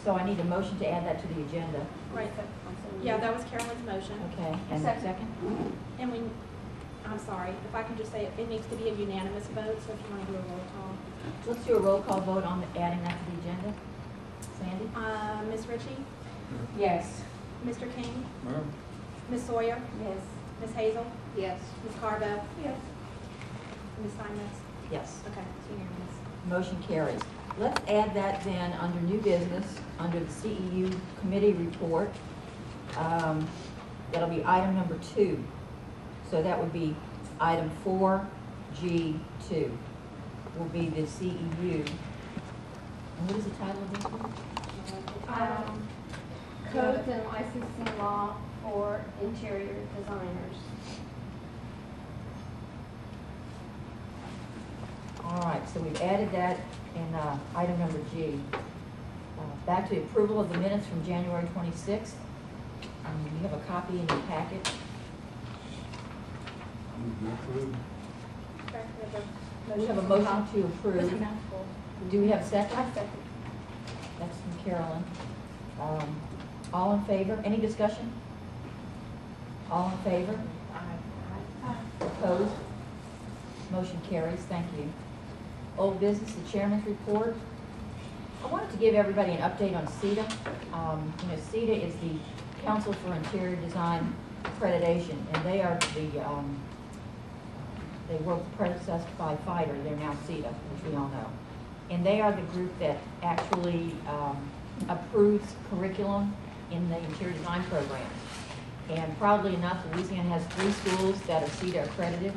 So I need a motion to add that to the agenda. Right. Yeah, that was Carolyn's motion. Okay, and second? And I'm sorry, if I can just say, it needs to be a unanimous vote, so if you want to do a roll call. Let's do a roll call vote on adding that to the agenda. Sandy? Ms. Ritchie? Yes. Mr. King? No. Ms. Sawyer? Yes. Ms. Hazel? Yes. Ms. Carbo? Yes. Ms. Simons? Yes. Okay, it's unanimous. Motion carries. Let's add that then under new business, under the CEU committee report. That'll be item number 2. So that would be item 4G2 will be the CEU. And what is the title of this one? Codes and licensing law for interior designers. All right, so we've added that in item number G. Back to approval of the minutes from January 26th. You have a copy in your packet. We have a motion to approve. Do we have a second? I second. That's from Carolyn. All in favor? Any discussion? All in favor? Opposed? Motion carries. Thank you. Old business, the chairman's report. I wanted to give everybody an update on CETA. CETA is the Council for Interior Design Accreditation, and they are they were predecessor by FIDER. They're now CETA, which we all know. And they are the group that actually approves curriculum in the interior design program. And proudly enough, Louisiana has 3 schools that are CETA accredited.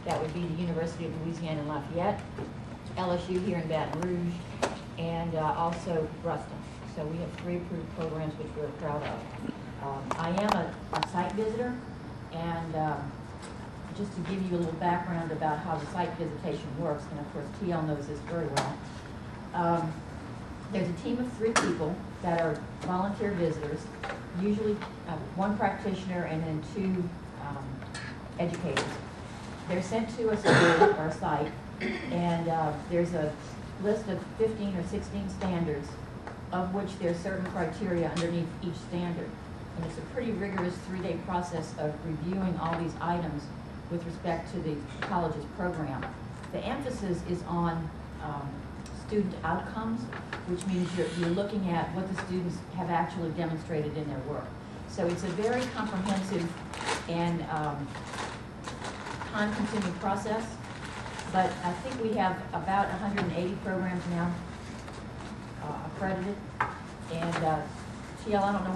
That would be the University of Louisiana in Lafayette, LSU here in Baton Rouge, and also Ruston. So we have 3 approved programs which we're proud of. I am a site visitor, and just to give you a little background about how the site visitation works, and of course TL knows this very well. There's a team of 3 people that are volunteer visitors, usually 1 practitioner and then 2 educators. They're sent to a school or a site, and there's a list of 15 or 16 standards, of which there's certain criteria underneath each standard. And it's a pretty rigorous 3-day process of reviewing all these items with respect to the college's program. The emphasis is on student outcomes, which means you're looking at what the students have actually demonstrated in their work. So it's a very comprehensive and time-consuming process, but I think we have about 180 programs now accredited. And TL, I don't know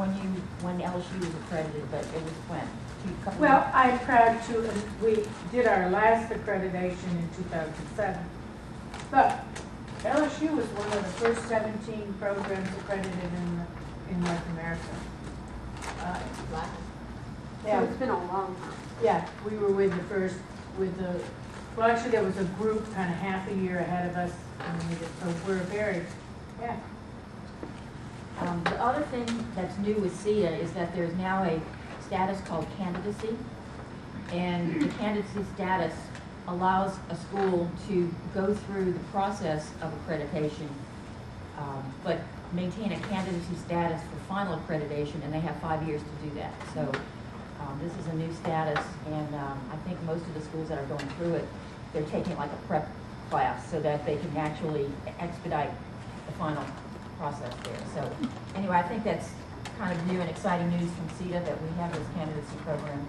when LSU was accredited, but it was when? Well, I'm proud to, we did our last accreditation in 2007, but LSU was one of the first 17 programs accredited in North America. So it's been a long time. Yeah, we were with the first, well actually there was a group kind of half a year ahead of us, and so we're very, yeah. The other thing that's new with CETA is that there's now a status called candidacy, and the candidacy status allows a school to go through the process of accreditation, but maintain a candidacy status for final accreditation, and they have 5 years to do that. So this is a new status, and I think most of the schools that are going through it, they're taking like a prep class so that they can actually expedite the final process there. So anyway, I think that's kind of new and exciting news from CETA that we have this candidacy program.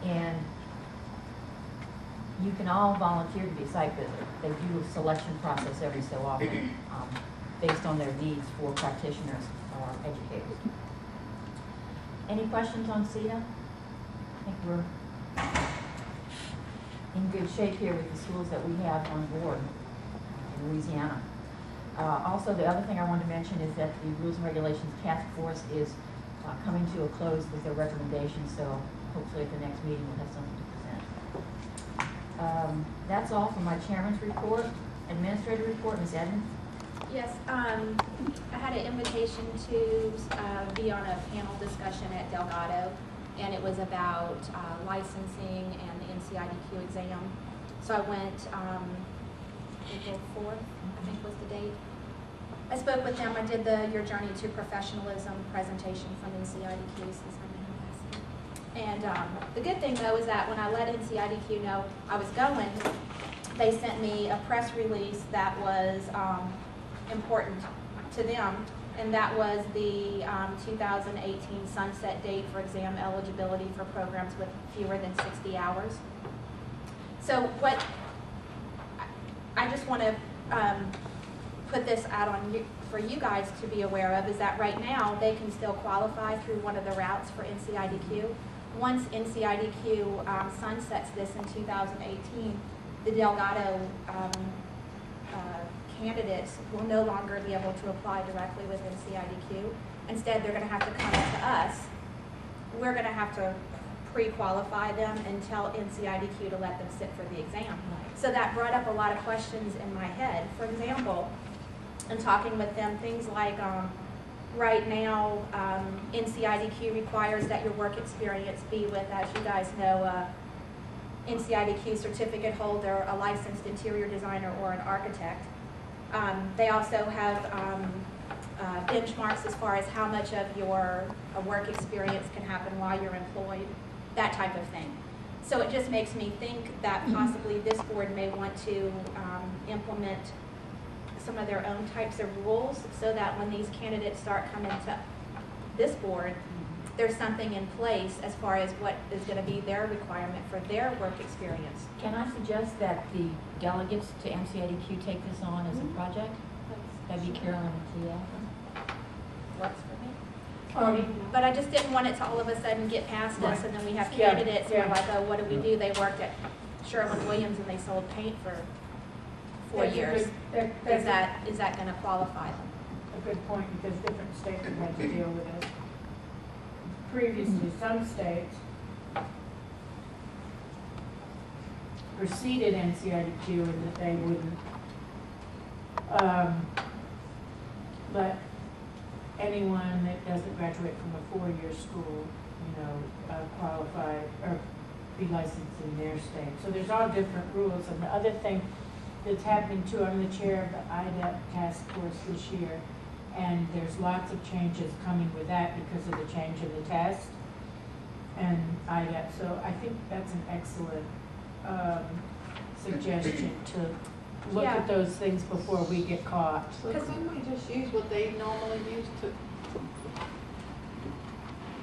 And you can all volunteer to be a site visitor. They do a selection process every so often based on their needs for practitioners or educators. Any questions on CETA? I think we're in good shape here with the schools that we have on board in Louisiana. Also, the other thing I wanted to mention is that the Rules and Regulations Task Force is coming to a close with their recommendations, so hopefully at the next meeting we'll have something to present. That's all for my chairman's report. Administrative report, Ms. Edmonds? Yes, I had an invitation to be on a panel discussion at Delgado, and it was about licensing and the NCIDQ exam. So I went April 4th, I think was the date. I spoke with them. I did the Your Journey to Professionalism presentation from NCIDQ, since I'm in the And the good thing, though, is that when I let NCIDQ know I was going, they sent me a press release that was important to them, and that was the 2018 sunset date for exam eligibility for programs with fewer than 60 hours. So what I just want to put this out on you, for you guys to be aware of, is that right now they can still qualify through one of the routes for NCIDQ. Once NCIDQ sunsets this in 2018, the Delgado candidates will no longer be able to apply directly with NCIDQ. Instead, they're going to have to come to us. We're going to have to pre-qualify them and tell NCIDQ to let them sit for the exam. So that brought up a lot of questions in my head. For example, in talking with them, things like right now, NCIDQ requires that your work experience be with, as you guys know, NCIDQ certificate holder, a licensed interior designer, or an architect. They also have benchmarks as far as how much of your work experience can happen while you're employed, that type of thing. So it just makes me think that possibly this board may want to implement some of their own types of rules, so that when these candidates start coming to this board, there's something in place as far as what is going to be their requirement for their work experience. Can I suggest that the delegates to NCIDQ take this on as a project? That'd be Carolyn and Tia. Works for me. But I just didn't want it to all of a sudden get past us, and then we have Yeah, candidates yeah. and we're like, oh, what do we do? They worked at Sherwin-Williams and they sold paint for 4 That's a years. good- Is that going to qualify them? A good point, because different states have had to deal with it. Previously, some states preceded NCIDQ in that they wouldn't let anyone that doesn't graduate from a 4-year school, qualify or be licensed in their state. So there's all different rules. And the other thing that's happening too, I'm the chair of the IDEP task force this year, and there's lots of changes coming with that because of the change in the test and IDEP. So I think that's an excellent suggestion to look at those things before we get caught. So couldn't we just use what they normally use to,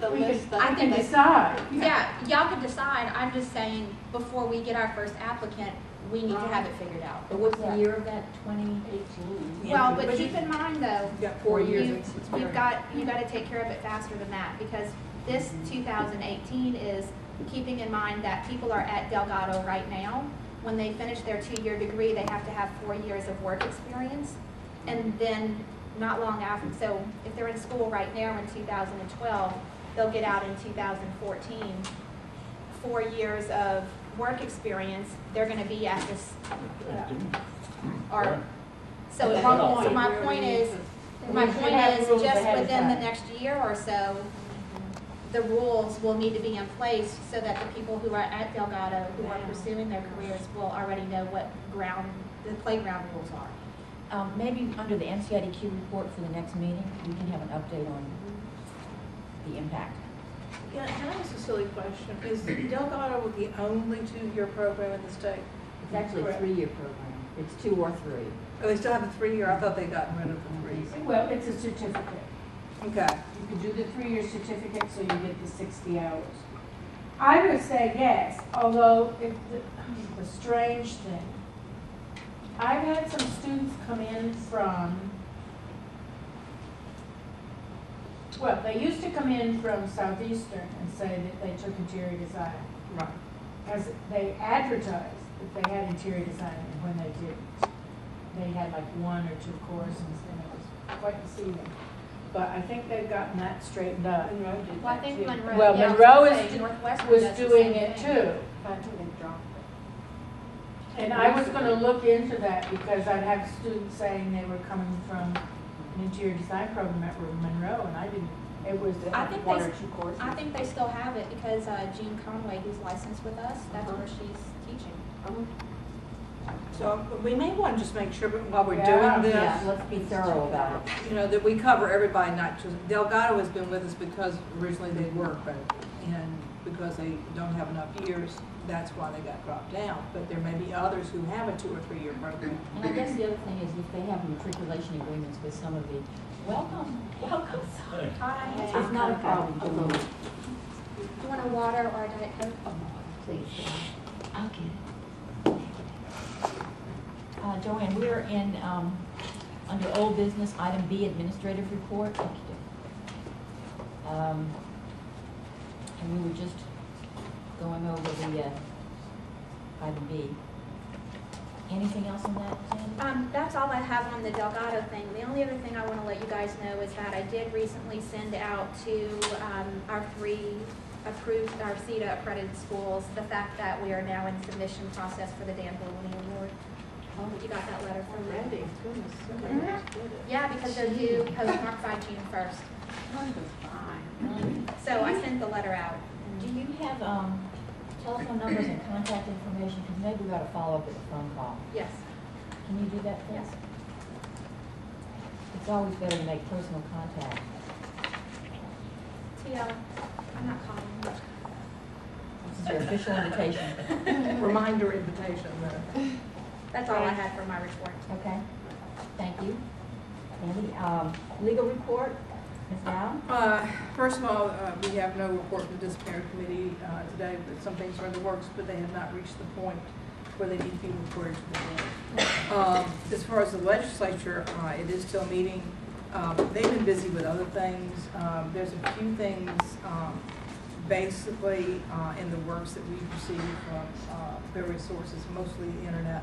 the list that I can they- decide. Yeah, y'all can decide. I'm just saying, before we get our first applicant, we need to have it figured out. But what's the year of that, 2018? Well, but keep in mind though, You got 4 years you, of you've experience. got to take care of it faster than that, because this 2018 is keeping in mind that people are at Delgado right now. When they finish their 2-year degree, they have to have 4 years of work experience, and then not long after. So if they're in school right now in 2012, they'll get out in 2014. 4 years of work experience, they're going to be at this. Or so. So my point is. My point is, just within the next year or so, the rules will need to be in place so that the people who are at Delgado, who are pursuing their careers, will already know what the playground rules are. Maybe under the NCIDQ report for the next meeting, we can have an update on the impact. Yeah, can I ask a silly question? Is Delgado the only 2-year program in the state? It's actually a 3-year program. It's 2 or 3. Oh, they still have a 3-year? I thought they'd gotten rid of the 3. Well, it's a certificate. Okay. You could do the 3-year certificate, so you get the 60 hours. I would say yes, although the strange thing, I've had some students come in from, well, they used to come in from Southeastern and say that they took interior design. Right. Because they advertised that they had interior design, and when they didn't. They had like 1 or 2 courses, and it was quite deceiving. But I think they've gotten that straightened up. Well, I think Monroe. Well, yeah, I Monroe was gonna is say Northwestern was does the doing same it thing. too. And I was gonna look into that because I'd have students saying they were coming from an interior design program at Monroe, and I didn't, it was I think 1 they- or 2 courses. I think they still have it because Jean Conway, who's licensed with us, that's where she's teaching. So we may want to just make sure while we're Yeah. doing this. Yeah, let's be thorough about it. You know, that we cover everybody, not just, Delgado has been with us because originally they were accredited, and because they don't have enough years, that's why they got dropped down. But there may be others who have a 2 or 3 year program. And I guess the other thing is if they have matriculation agreements with some of the, welcome. Hi. It's not a problem. Do you want a water or a Diet Coke? Please, I'll get it. Joanne, we're in, under old business, item B, administrative report. And we were just going over the, item B. Anything else on that, Sandy? That's all I have on the Delgado thing. The only other thing I want to let you guys know is that I did recently send out to our 3 approved, our CETA accredited schools, the fact that we are now in submission process for the Dan Boloney Award. Oh, you got that letter from them? Randy, goodness, somebody else did it. Yeah, because they're due postmark by June 1st. So I sent the letter out. Do you have, telephone numbers and contact information? Because maybe we ought to follow up with a phone call. Yes. Can you do that, please? Yes. It's always better to make personal contact. Tia, I'm not calling you. This is your official invitation. Reminder invitation. That's all I had for my report. Okay, thank you. Andy, legal report, Ms. Dow? First of all, we have no report from the disciplinary committee today, but some things are in the works, but they have not reached the point where they need to be reported to the board. As far as the legislature, it is still meeting. They've been busy with other things. There's a few things basically in the works that we've received from various sources, mostly the internet,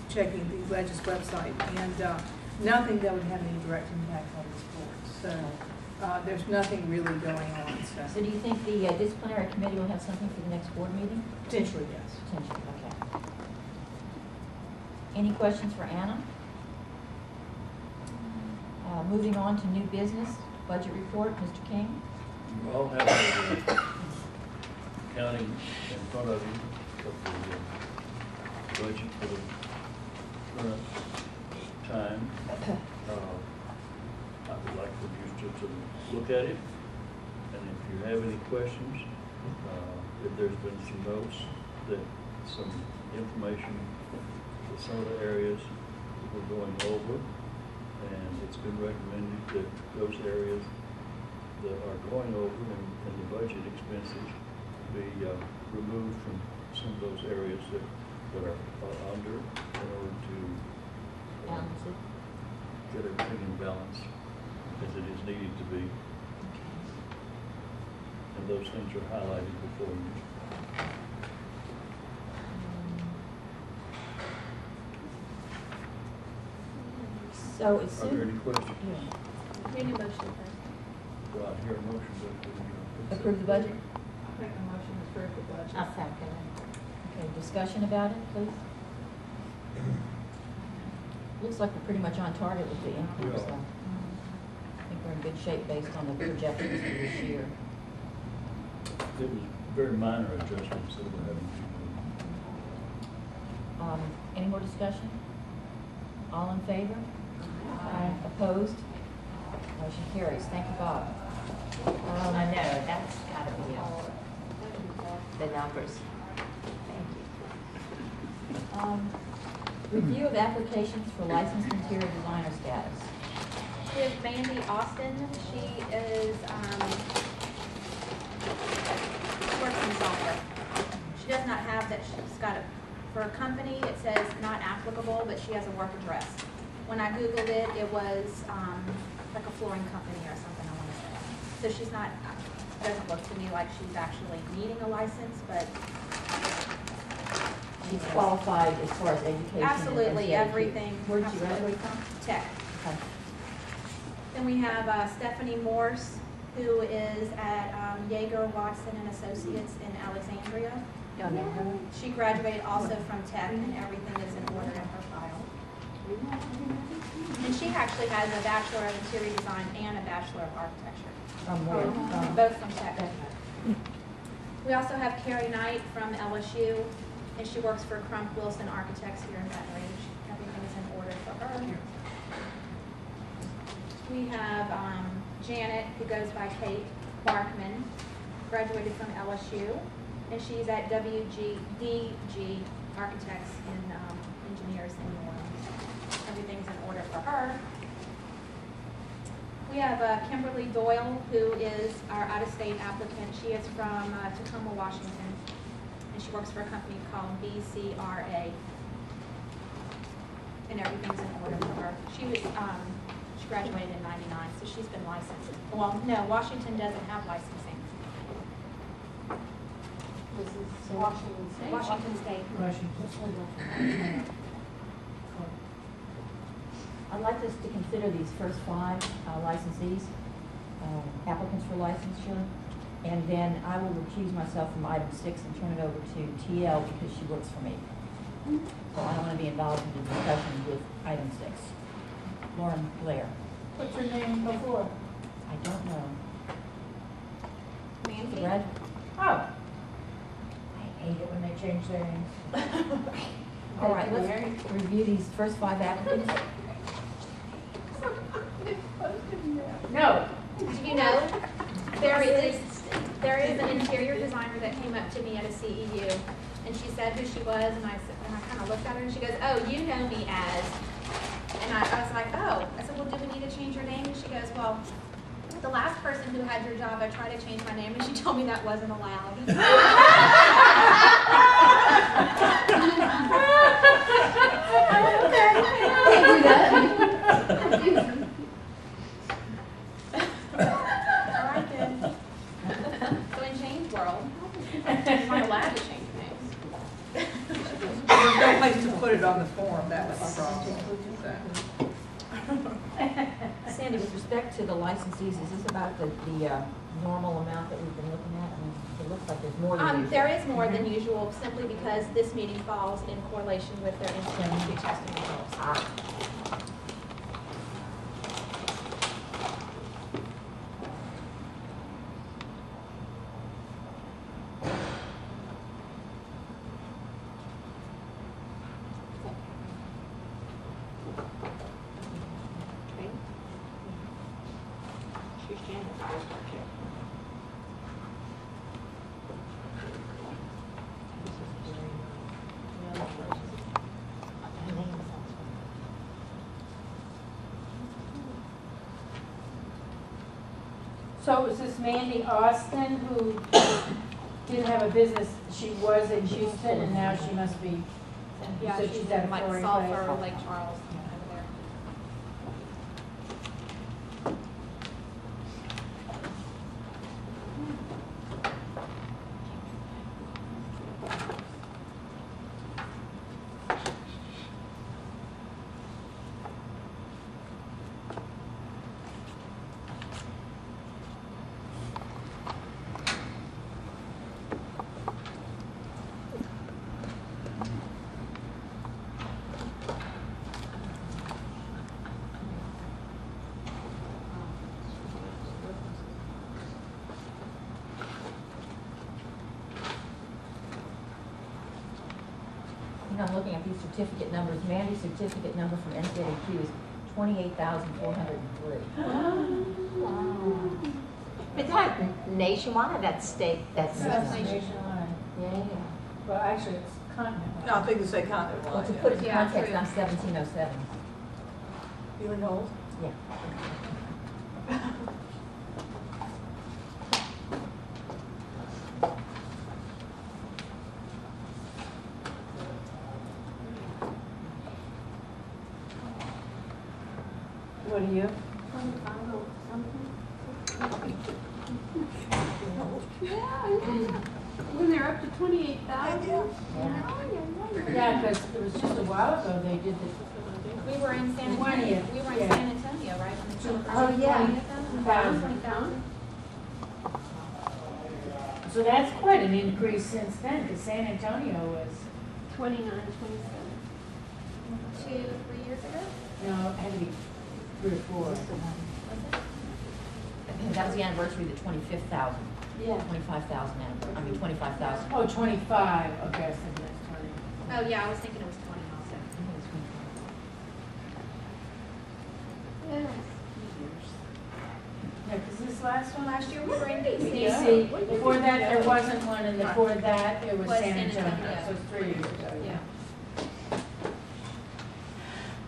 checking the Legis website, and nothing that would have any direct impact on this board. So there's nothing really going on. So do you think the disciplinary committee will have something for the next board meeting? Potentially, yes. Potentially, okay. Any questions for Anna? Moving on to new business, budget report, Mr. King. You all have the accounting in front of you of the budget for the current time. I would like for you to look at it, and if you have any questions, if there's been some notes, that some information for some of the areas that we're going over, and it's been recommended that those areas that are going over and the budget expenses be removed from some of those areas that are under in order to Balance it. get everything in balance as it is needed to be. And those things are highlighted before you. So it's Are there soon. any questions? Yeah. Need a motion first. Do I hear a motion to Approve the budget? Make a motion to approve the budget. I'll second it. Okay, discussion about it, please? Looks like we're pretty much on target with the increase, We so are. I think we're in good shape based on the projections for this year. It was very minor adjustments that we're having to do. Any more discussion? All in favor? Aye. Opposed? Motion carries. Thank you, Bob. I know, that's gotta be the numbers. Thank you. Review of applications for licensed interior designer status. We have Mandy Austin. She is, works in software. She does not have that, she's got a, for a company, it says not applicable, but she has a work address. When I Googled it, it was, like a flooring company or something, I wanna say. So she's not, doesn't look to me like she's actually needing a license, but She's qualified as far as education. and absolutely SAT. everything. Where did you graduate from? Tech. Okay. Then we have Stephanie Morse, who is at Yeager, Watson and Associates in Alexandria. She graduated also from Tech, and everything is in order in her file. And she actually has a Bachelor of Interior Design and a Bachelor of Architecture. From where? From- Both from Tech. We also have Carrie Knight from LSU. and she works for Crump Wilson Architects here in Baton Rouge. Everything is in order for her. We have Janet, who goes by Kate Barkman, graduated from LSU, and she's at WGDG Architects and Engineers in New Orleans. Everything's in order for her. We have Kimberly Doyle, who is our out-of-state applicant. She is from Tacoma, Washington, and she works for a company called BCRA. And everything's in order for her. She graduated in '99, so she's been licensed. Well, no, Washington doesn't have licensing. This is Washington State. Washington State. Washington. I'd like us to consider these first 5 licensees, applicants for licensure, and then I will recuse myself from item 6 and turn it over to TL because she works for me. So I don't want to be involved in the discussion with item 6. Lauren Blair. What's her name before? I don't know. Nancy? Brad? Oh. I hate it when they change their names. All right, let's review these first 5 applicants. No. Do you know, there is an interior designer that came up to me at a CEU, and she said who she was, and I kind of looked at her, and she goes, "Oh, you know me as," and I was like, "Oh." I said, "Well, do we need to change your name?" And she goes, "Well, the last person who had your job, I tried to change my name, and she told me that wasn't allowed." All right then. So in Shane's world, you're not allowed to change names. There's no place to put it on the form, that was the problem. Sandy, with respect to the licensees, is this about the normal amount that we've been looking at? I mean, it looks like there's more than usual. There is more than usual, simply because this meeting falls in correlation with their institute testing results. So is this Mandy Austin who didn't have a business? She was in Houston and now she must be, Yeah, so she's at in like Florida Sulphur, Place. Lake Charles, over there. I'm looking at these certificate numbers. Mandy's certificate number from NCAQ is 28,403. Is that nationwide or that's state? That's Nationwide. Yeah. Well, actually, it's continental. No, I think they say continent Well, line. to put it in Yeah, context, true. I'm 1707. You and Holt? Yeah. What are you? When they're up to 28,000. Yeah, because it was just a while ago they did this. We were in San 20th, Antonio. We were in yeah. San Antonio, right? When they took Oh, yeah. 20,000. So that's quite an increase since then, because San Antonio was, 29, 27. 2-3 years ago. no, it had to be 3 or 4. Was it? That was the anniversary of the 25,000. Yeah. 25,000, I mean 25,000. Oh, 25, okay, I said that's 20. Oh, yeah, I was thinking it was 20 also. Yes. Yeah, because this last one, Last year we were in DC. DC, before that, there wasn't one, and before that, it was Was San San Antonio, Antonio. so it's 3 years ago. Yeah.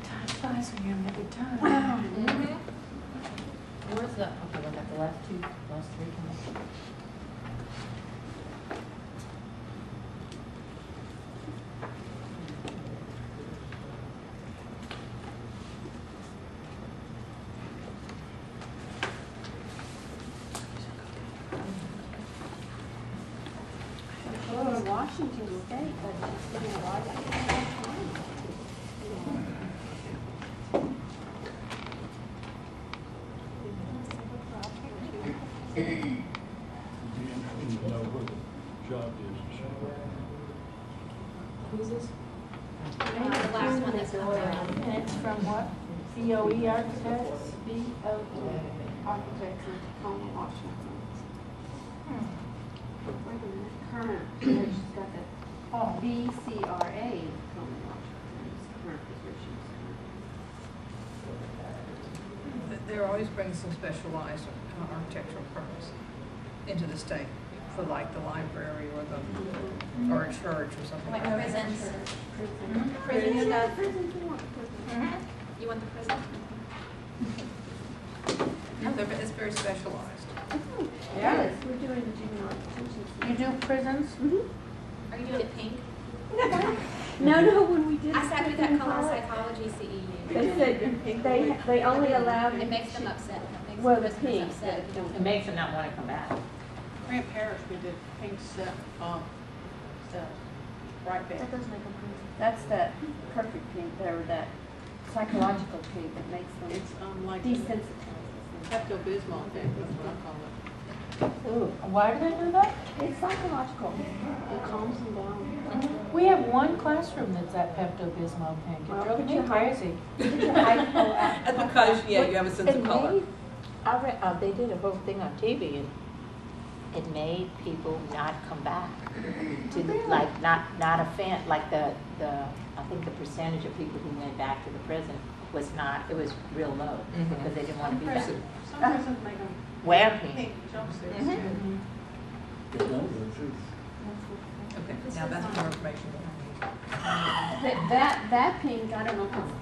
Time flies when you're having a good time. Mm-hmm. Where's the, okay, we got the last three coming. Well, Washington State, but it's been a Washington. You know where the job is. Who's this? The last one that's coming around. And it's from what? COE Architects? BOE Architects in Tacoma, Washington. Wait a minute, current, she's got that Oh, BCRA Tacoma, Washington, is current positions. They're always bringing some specialized architectural firms into the state for like the library or the, or a church or something like Like that. prisons. Prison. Prison stuff. Prisons, we want prison. You want the prison? No, it's very specialized. Yes, we're doing the juvenile detention you center. do prisons? Are you doing it pink? No, when we did. I sat through that prison color pilot, psychology CEU. They said they only allowed. It makes them upset. It makes Well, the the prisoners pink. upset. It makes them not want to come back. Grant Parish, we did pink stuff, right there. That doesn't make them prison. That's that perfect pink, or that psychological pink that makes them It's like desensitized. Pepto-Bismol, that's what I call it. Ooh, why do they do that? It's psychological. It calms them down. We have one classroom that's at Pepto-Bismol pink. It Well, drove put me your high- crazy. Get your high school out. That's because, yeah, you have a sense of It color. made- I read, they did a whole thing on TV, and it made people not come back to, like, not offend, like I think the percentage of people who went back to the prison was not, it was real low, because they didn't want to be back. Some prisons make them Wear pink. pink jumpsuits. Mhm. Get down to it, too. Okay, now that's more information. That pink, I don't know if it's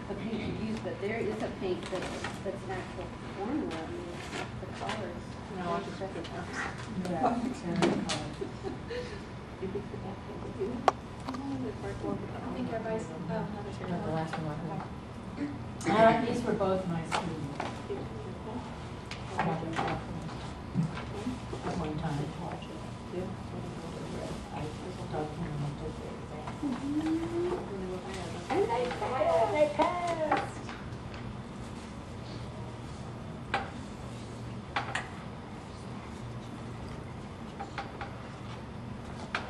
the pink you use, but there is a pink that's an actual formula. I mean, it's not the colors. No, I just have to. Yeah, it's in the color. I think everybody's, oh, no, there's Not the one. last one right here. These were both my students. At one time. I taught them how to do the exam. And they passed.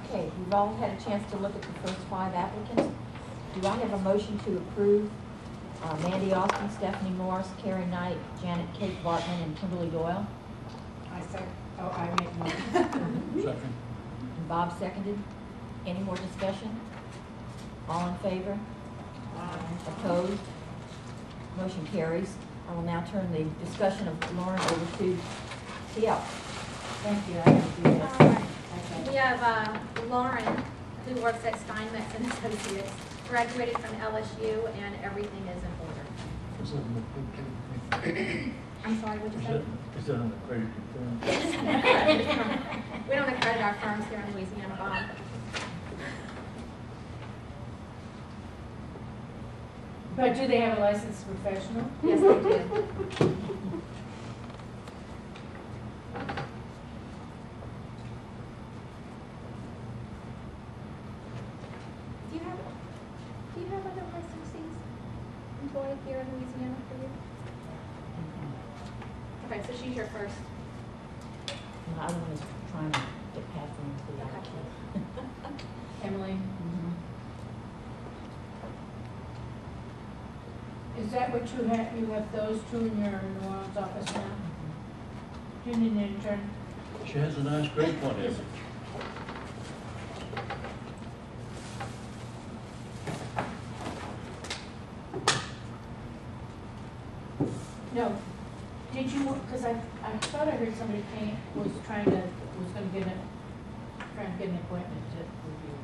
Okay, we've all had a chance to look at the first 5 applicants. Do I have a motion to approve Mandy Austin, Stephanie Morris, Carrie Knight, Janet Kate Bartman, and Kimberly Doyle? I make one. Second. And Bob seconded. Any more discussion? All in favor? Opposed? Motion carries. I will now turn the discussion of Lauren over to CL. Thank you, I can do this. All right. Okay. We have Lauren, who works at Steinmetz and Associates, graduated from LSU, and everything is in order. Is that an accredited I'm sorry, what'd you say? is that an accredited firm? It's an accredited firm. We don't accredit our firms here in Louisiana, Bob. But do they have a licensed professional? Yes, they do. Do you have other licensees employed here in Louisiana for you? Okay, so she's your first. And the other one is trying to get past them to the other Emily? two. Is that what you have, those two in your New Orleans office now? Do you need an intern? She has a nice great one, isn't No. Did you, because I thought I heard somebody was trying to get an appointment to review.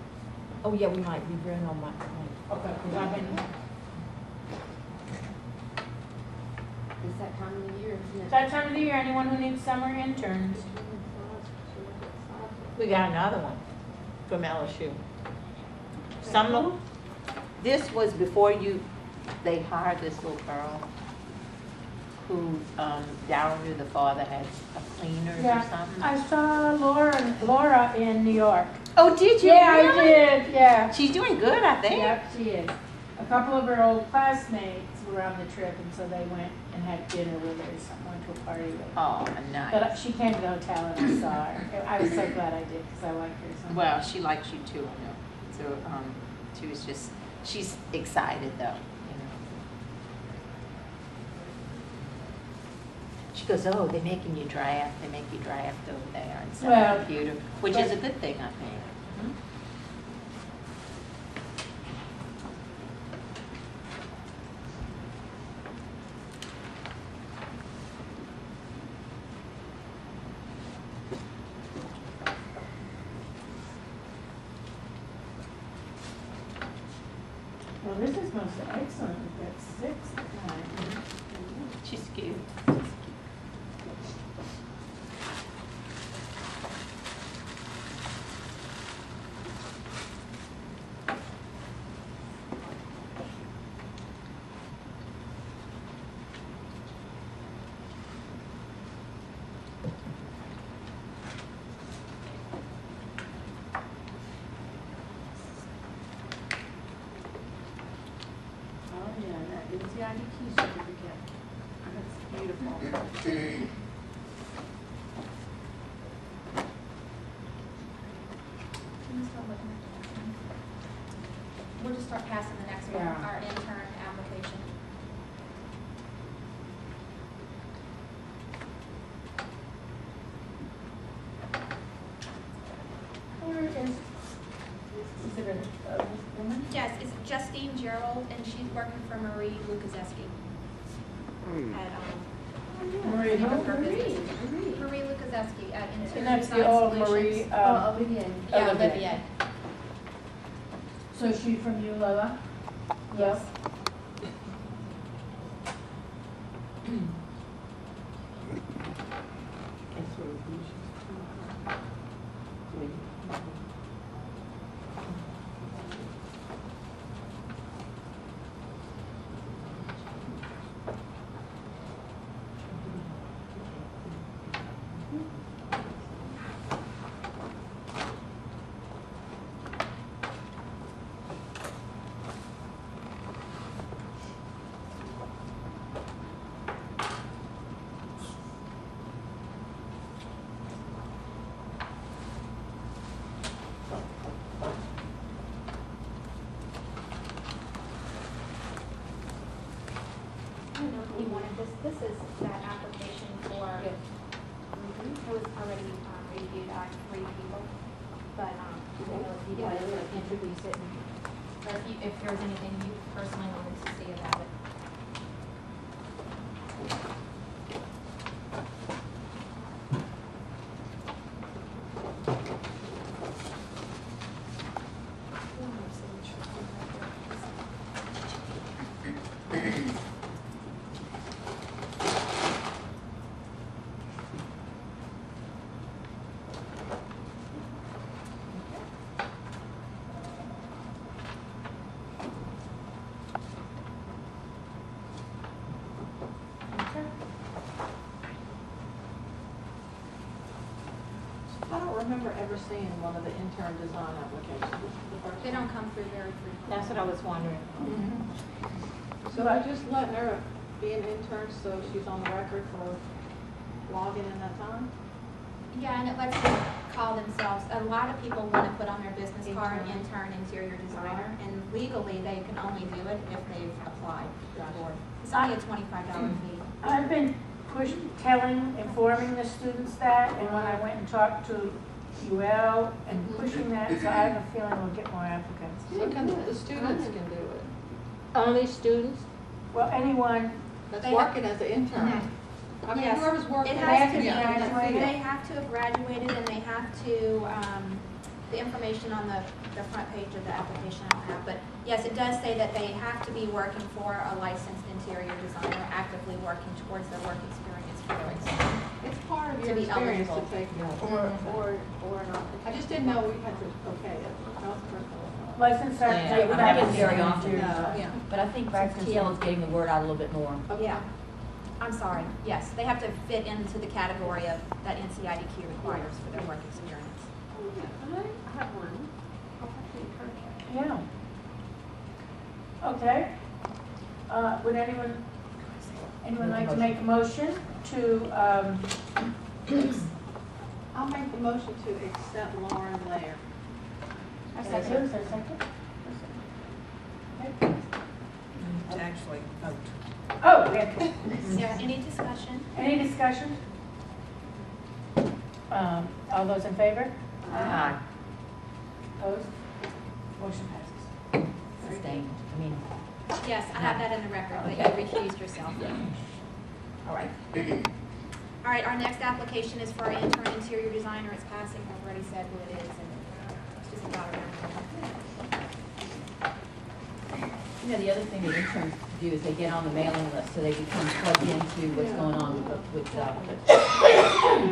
Oh, yeah, we might be running on my, Okay, because I've been, It's that time of the year, isn't it's it? that time of the year, anyone who needs summer interns. We got another one from LSU. Some, this was before they hired this little girl who, down knew the father had a cleaners or Yeah, something. I saw Laura in New York. Oh, did you? Yeah, really? I did, yeah. She's doing good, I think. Yep, she is. A couple of her old classmates were on the trip, and so they went and had dinner with her, or something, went to a party with her. Oh, nice. But she came to the hotel and I saw her. I was so glad I did, because I liked her so much. Well, she likes you too, I know. So, she was just, she's excited though, you know. She goes, oh, they're making you draft over there instead Well, of computer, which is a good thing, I think. Hmm? Well, this is most excellent. We've got 6 tonight. She's cute. Oh, yeah, that NCIDQ certificate. That's beautiful. Can you start looking at the next one? We'll just start passing the next one, Yeah. our intern application. Where is it a woman? Yes, it's Justine Gerald, and she's working for Marie Lukaseski. At, Marie, name who? of her business. Marie Lukaseski at Interior And that's the Design old Solutions. Marie, Olivier. Yeah, Olivier. Olivier. So she from you, Lola? Yes. I don't know if you wanted this, this is that application for, it was already reviewed by 3 people, but, I don't know if you Yeah, wanted they to would introduce it, or if there was anything you personally wanted to see about it. I don't remember ever seeing one of the intern design applications. This is the first They one. don't come through very frequently. That's what I was wondering. So I just letting her be an intern so she's on the record for logging in that time? Yeah, and it lets them call themselves, a lot of people want to put on their business card, intern interior designer, and legally, they can only do it if they've applied for it. It's only a $25 fee. I've been informing the students that, and when I went and talked to UL and pushing that, so I have a feeling we'll get more applicants. So can the students can do it? Only students? Well, anyone that's They working as an intern. Mm-hmm. I mean, Yes. whoever's working. It has to in be that graduated. They field. have to have graduated and they have to, the information on the front page of the application I don't have, but yes, it does say that they have to be working for a licensed interior designer, actively working towards their work experience for their exam. It's part of To your be experience to eligible. take, or not. I just didn't know we had to, okay, that was personal. License Yeah, architect. we don't get very often. Yeah. But I think TL is getting the word out a little bit more. Yeah, I'm sorry, yes, they have to fit into the category of that NCIDQ requires for their work experience. Oh, yeah, and I have one. I'll have to encourage that. Yeah. Okay. Would anyone like to make a motion to, I'll make the motion to accept Lauren Lair. is there a second? Okay. To actually vote. Oh, yeah. Yeah, any discussion? Any discussion? All those in favor? Aye. Opposed? Motion passes. Sustained, I mean, Yes, I have that in the record, that Okay. you recused yourself. all right. All right, our next application is for our intern interior designer. It's passing. I've already said who it is, and it's just about around. You know, the other thing that interns do is they get on the mailing list, so they become plugged into what's going on with Good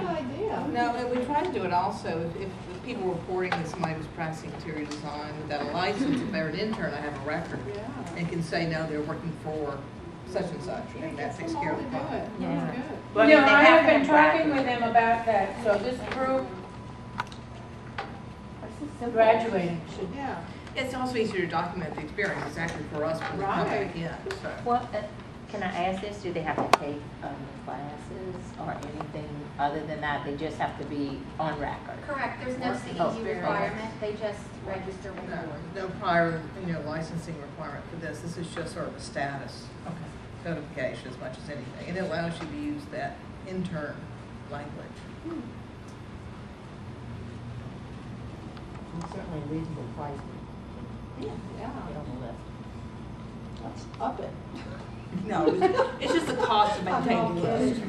idea. No, and we try to do it also, if people reporting that somebody was practicing interior design without a license, if they're an intern, I have a record. Yeah. And can say, no, they're working for such and such, and that takes care of the problem. Yeah. That's good. Well, I You mean, know, they I have have to been have talking graduated. with them about that, so this group graduating should, Yeah. It's also easier to document the experience, it's actually for us when we come back in, so. Well, can I ask this, do they have to take classes or anything other than that? They just have to be on record? Correct, there's no Oh. CEU requirement. They just register with the board. No prior, licensing requirement for this, this is just sort of a status notification as much as anything, and it allows you to use that intern language. And certainly a reasonable price to Yeah. get on the list. Let's up it. No, it's just the cost of maintaining the list.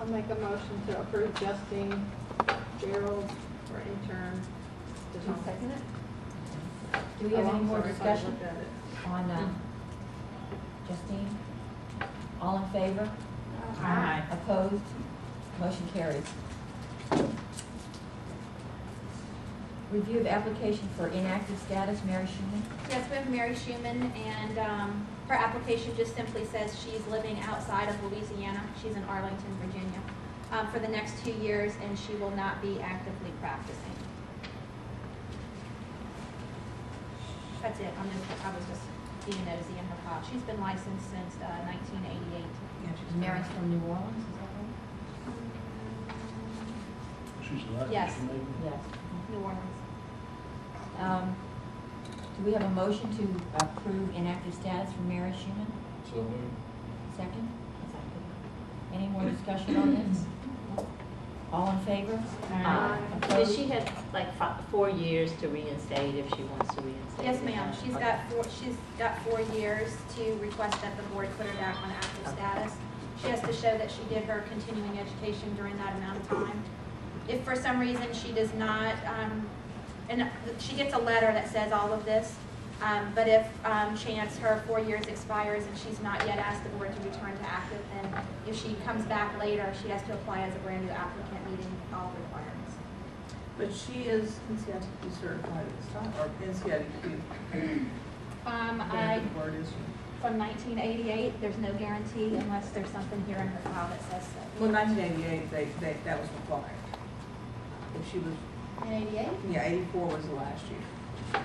I'll make a motion to approve Justine Gerald for intern. Second it? Do we have any more discussion Look at it. on Justine? All in favor? Aye. Opposed? Motion carries. Review of application for inactive status, Mary Schuman. Yes, we have Mary Schuman, and her application just simply says she's living outside of Louisiana. She's in Arlington, Virginia, for the next 2 years, and she will not be actively practicing. That's it. I was just being nosy in her file. She's been licensed since 1988. Yeah, she's Mary's from New Orleans, is that She's licensed, Yes. maybe? right? Yes. New Orleans. Do we have a motion to approve inactive status for Mary Schuman? So moved. Second? Any more discussion on this? All in favor? Aye. Did Opposed? she have like 4 years to reinstate if she wants to reinstate? Yes, ma'am. She's Okay. got 4 years to request that the board put her back on active Okay. status. She has to show that she did her continuing education during that amount of time. If for some reason she does not, and she gets a letter that says all of this, but if chance her 4 years expires and she's not yet asked the board to return to active, then if she comes back later, she has to apply as a brand new applicant meeting all requirements. But she is NCIDQ certified at this time, or NCIDQ, I, whatever the word is. from 1988, there's no guarantee unless there's something here in her file that says so. Well, 1988, that was required. If she was, In 88? yeah, 84 was the last year.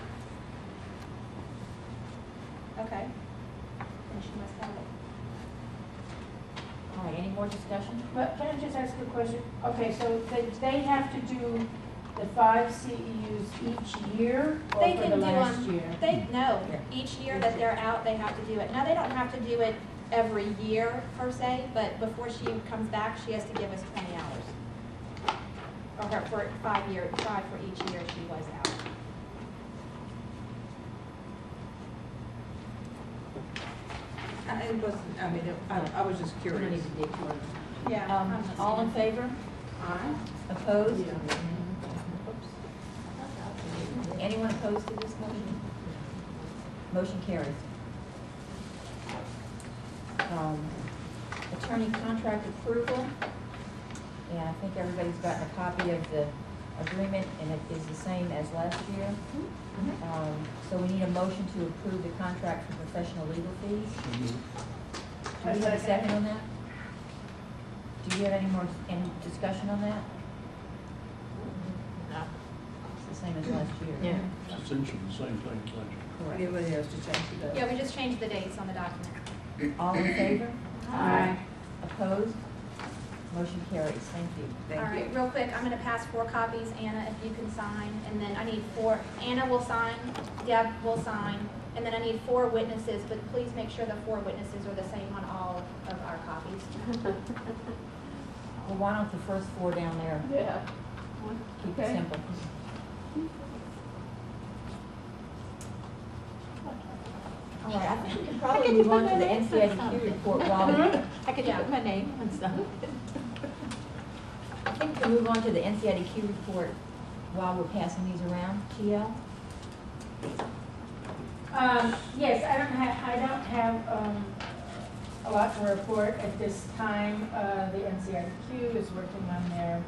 Okay. Then she must have it. All right, any more discussion? but can I just ask a question? Okay, so they have to do the 5 CEUs each year or They for can the do last them, year? no, Yeah. each year that they're out, they have to do it. Now, they don't have to do it every year per se, but before she comes back, she has to give us 20 hours. or her, for 5 years, 5 for each year she was out. It wasn't, I mean, I was just We don't need curious. to dig for it. Yeah. All in favor? Aye. Opposed? Yeah. Anyone opposed to this motion? Motion carries. Attorney contract approval. And I think everybody's gotten a copy of the agreement, and it is the same as last year. So we need a motion to approve the contract for professional legal fees. Do we have a second on that? Do you have any discussion on that? No. It's the same as last year. Yeah. Essentially the same thing as last year. Correct. Anybody has to change the date? Yeah, we just changed the dates on the document. All in favor? Aye. Opposed? Motion carries. Thank you. Thank All you. right, real quick, I'm gonna pass 4 copies, Anna, if you can sign, and then I need 4, Anna will sign, Deb will sign, and then I need 4 witnesses, but please make sure the 4 witnesses are the same on all of our copies. Well, why don't the first 4 down there Yeah. keep it Okay. simple? All right, I think we can probably move on to the NCIDQ report while I could Yeah. put my name on something. I think we can move on to the NCIDQ report while we're passing these around. TL? Yes, I don't have a lot to report at this time. The NCIQ is working on their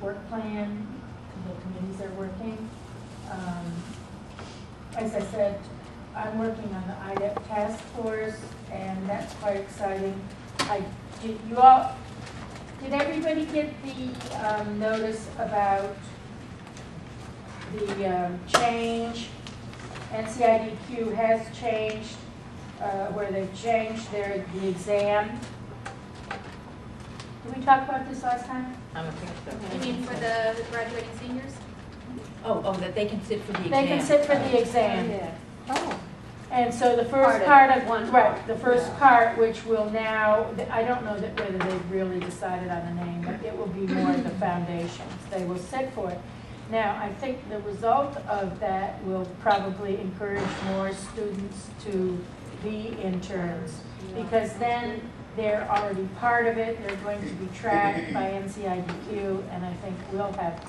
work plan. The committees are working. As I said, I'm working on the IDEP task force, and that's quite exciting. Did everybody get the notice about the change? NCIDQ has changed, where they've changed the exam. Did we talk about this last time? I don't think so. You mean for the graduating seniors? Oh, that they can sit for the exam. They can sit for the exam. Yeah. Oh. And so the Part first of part it, of, one right, part. the first Yeah. part, which will now, I don't know that whether they've really decided on a name, but it will be more of the foundations. They will sit for it. Now, I think the result of that will probably encourage more students to be interns, because then they're already part of it, they're going to be tracked by NCIDQ, and I think we'll have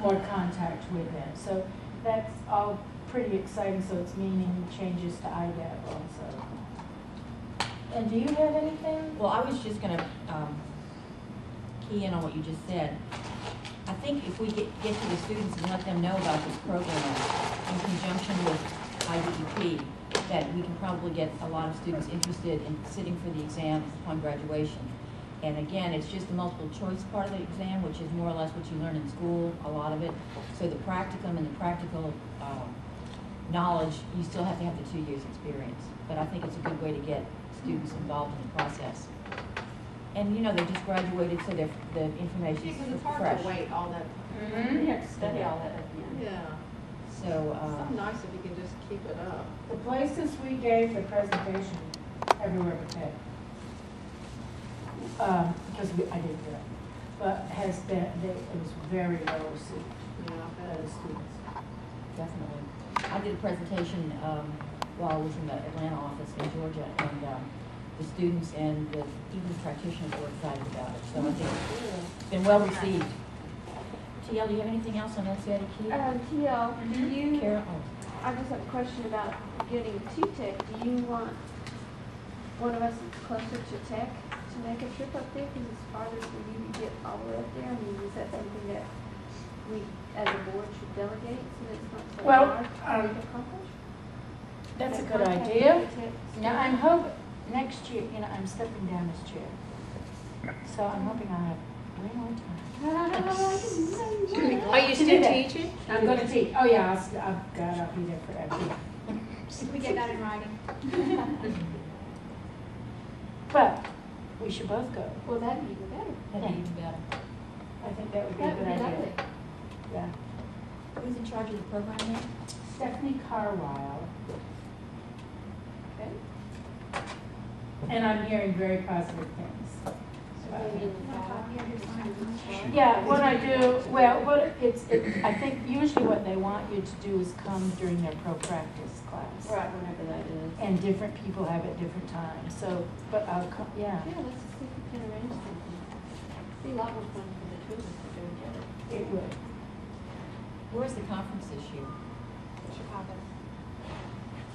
more contact with them. So that's all pretty exciting, so it's meaning changes to IDEP also. And do you have anything? Well, I was just gonna key in on what you just said. I think if we get to the students and let them know about this program in conjunction with IDEP, that we can probably get a lot of students interested in sitting for the exam upon graduation. And again, it's just the multiple choice part of the exam, which is more or less what you learn in school, a lot of it. So the practicum and the practical knowledge, you still have to have the 2 years experience. But I think it's a good way to get students involved in the process. And you know, they just graduated, so the information Because is it's hard fresh. to wait all that, Mhm. you have to study all that at the end. Yeah. So, It's so nice if you can just keep it up. The places we gave the presentation, everywhere but Pitt. Because I didn't do it, but has been, it was very well received by the students. definitely. I did a presentation while I was in the Atlanta office in Georgia, and the students and even the practitioners were excited about it. So I think it's been well received. TL, do you have anything else on NCIDQ? TL, do you, Carol? I just have a question about getting to Tech. Do you want one of us closer to Tech to make a trip up there? Because it's farther for you to get all the way up there. I mean, is that something that we, as a board, should delegate so that it's not so Well, hard to accomplish? That's a Like, good contact idea. the Tech Now, I'm students? hoping, next year, I'm stepping down this chair. So I'm hoping I'll have way more time. Are you To do still that. teaching? I'm gonna teach, oh yeah, I'll be there forever. If we get that in writing. But we should both go. Well, that'd be even better. That'd be even better. I think that would be a That good would be idea. lovely. Yeah. Who's in charge of the program now? Stephanie Carlisle. Okay. And I'm hearing very positive things. So maybe in the back. Yeah, what I do, well, I think usually what they want you to do is come during their pro practice class. Right, whenever that is. And different people have at different times, so, but I'll come, yeah. Yeah, let's just see if we can arrange something. It'd be a lot more fun for the two of us to go together. It would. Where's the conference this year? Chicago.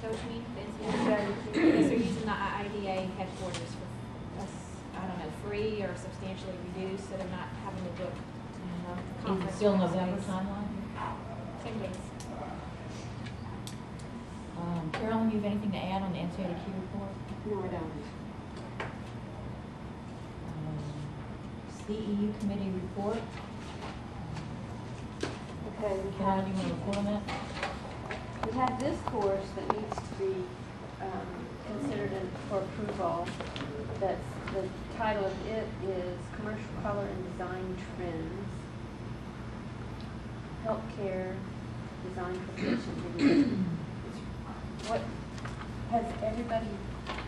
So which means they're using the IDA headquarters for, I don't know, free or substantially reduced, so they're not having to book, Is it conference. still November timeline? 10 days. Carolyn, you have anything to add on the NCADQ report? No, I don't. CEU committee report. Okay, we Carolyn, have, you want to report on that? we have this course that needs to be considered for approval. That's, the title of it is Commercial Color and Design Trends. Healthcare Design Proficiency. What, has everybody,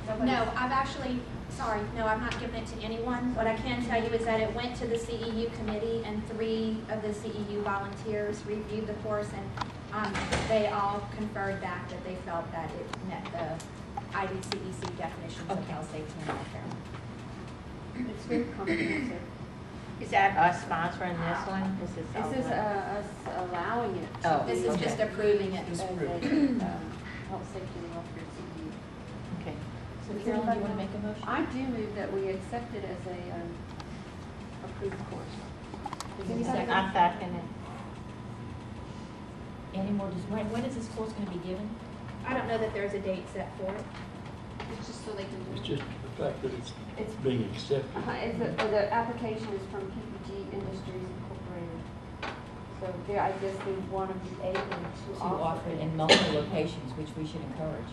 nobody? No, I've actually, sorry, no, I've not given it to anyone. What I can tell you is that it went to the CEU committee and 3 of the CEU volunteers reviewed the course and they all conferred back that they felt that it met the IDCEC definitions of health, safety, and welfare. It's very comprehensive. Is that us sponsoring this one? This is all This is one? us allowing it Oh, to be. This is just approving it. as a, health, safety, and welfare CEU. Okay. So Does Carolyn, do anybody you want to know- make a motion? I do move that we accept it as a approved course. Does Give me a anybody second. know? I'm second it. Any more, when is this course going to be given? I don't know that there's a date set for it. It's just so they can do It's it. just the fact that it's It's- being accepted. The application is from PPG Industries Incorporated. So they, I guess they want to be able to To offer it in multiple locations, which we should encourage.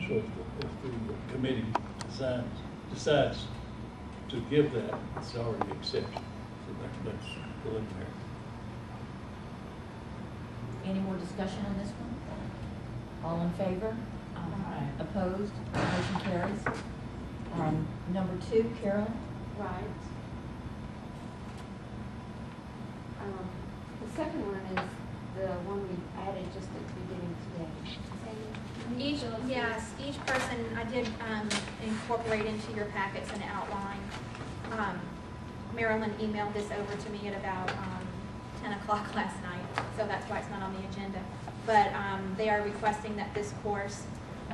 So if the committee decides to give that, it's already accepted. So that's preliminary. Any more discussion on this one? All in favor? Opposed? Motion carries. Number 2, Carolyn? Right. The second one is the one we added just at the beginning today. Each person, I did incorporate into your packets an outline. Marilyn emailed this over to me at about 10 o'clock last night, so that's why it's not on the agenda. But they are requesting that this course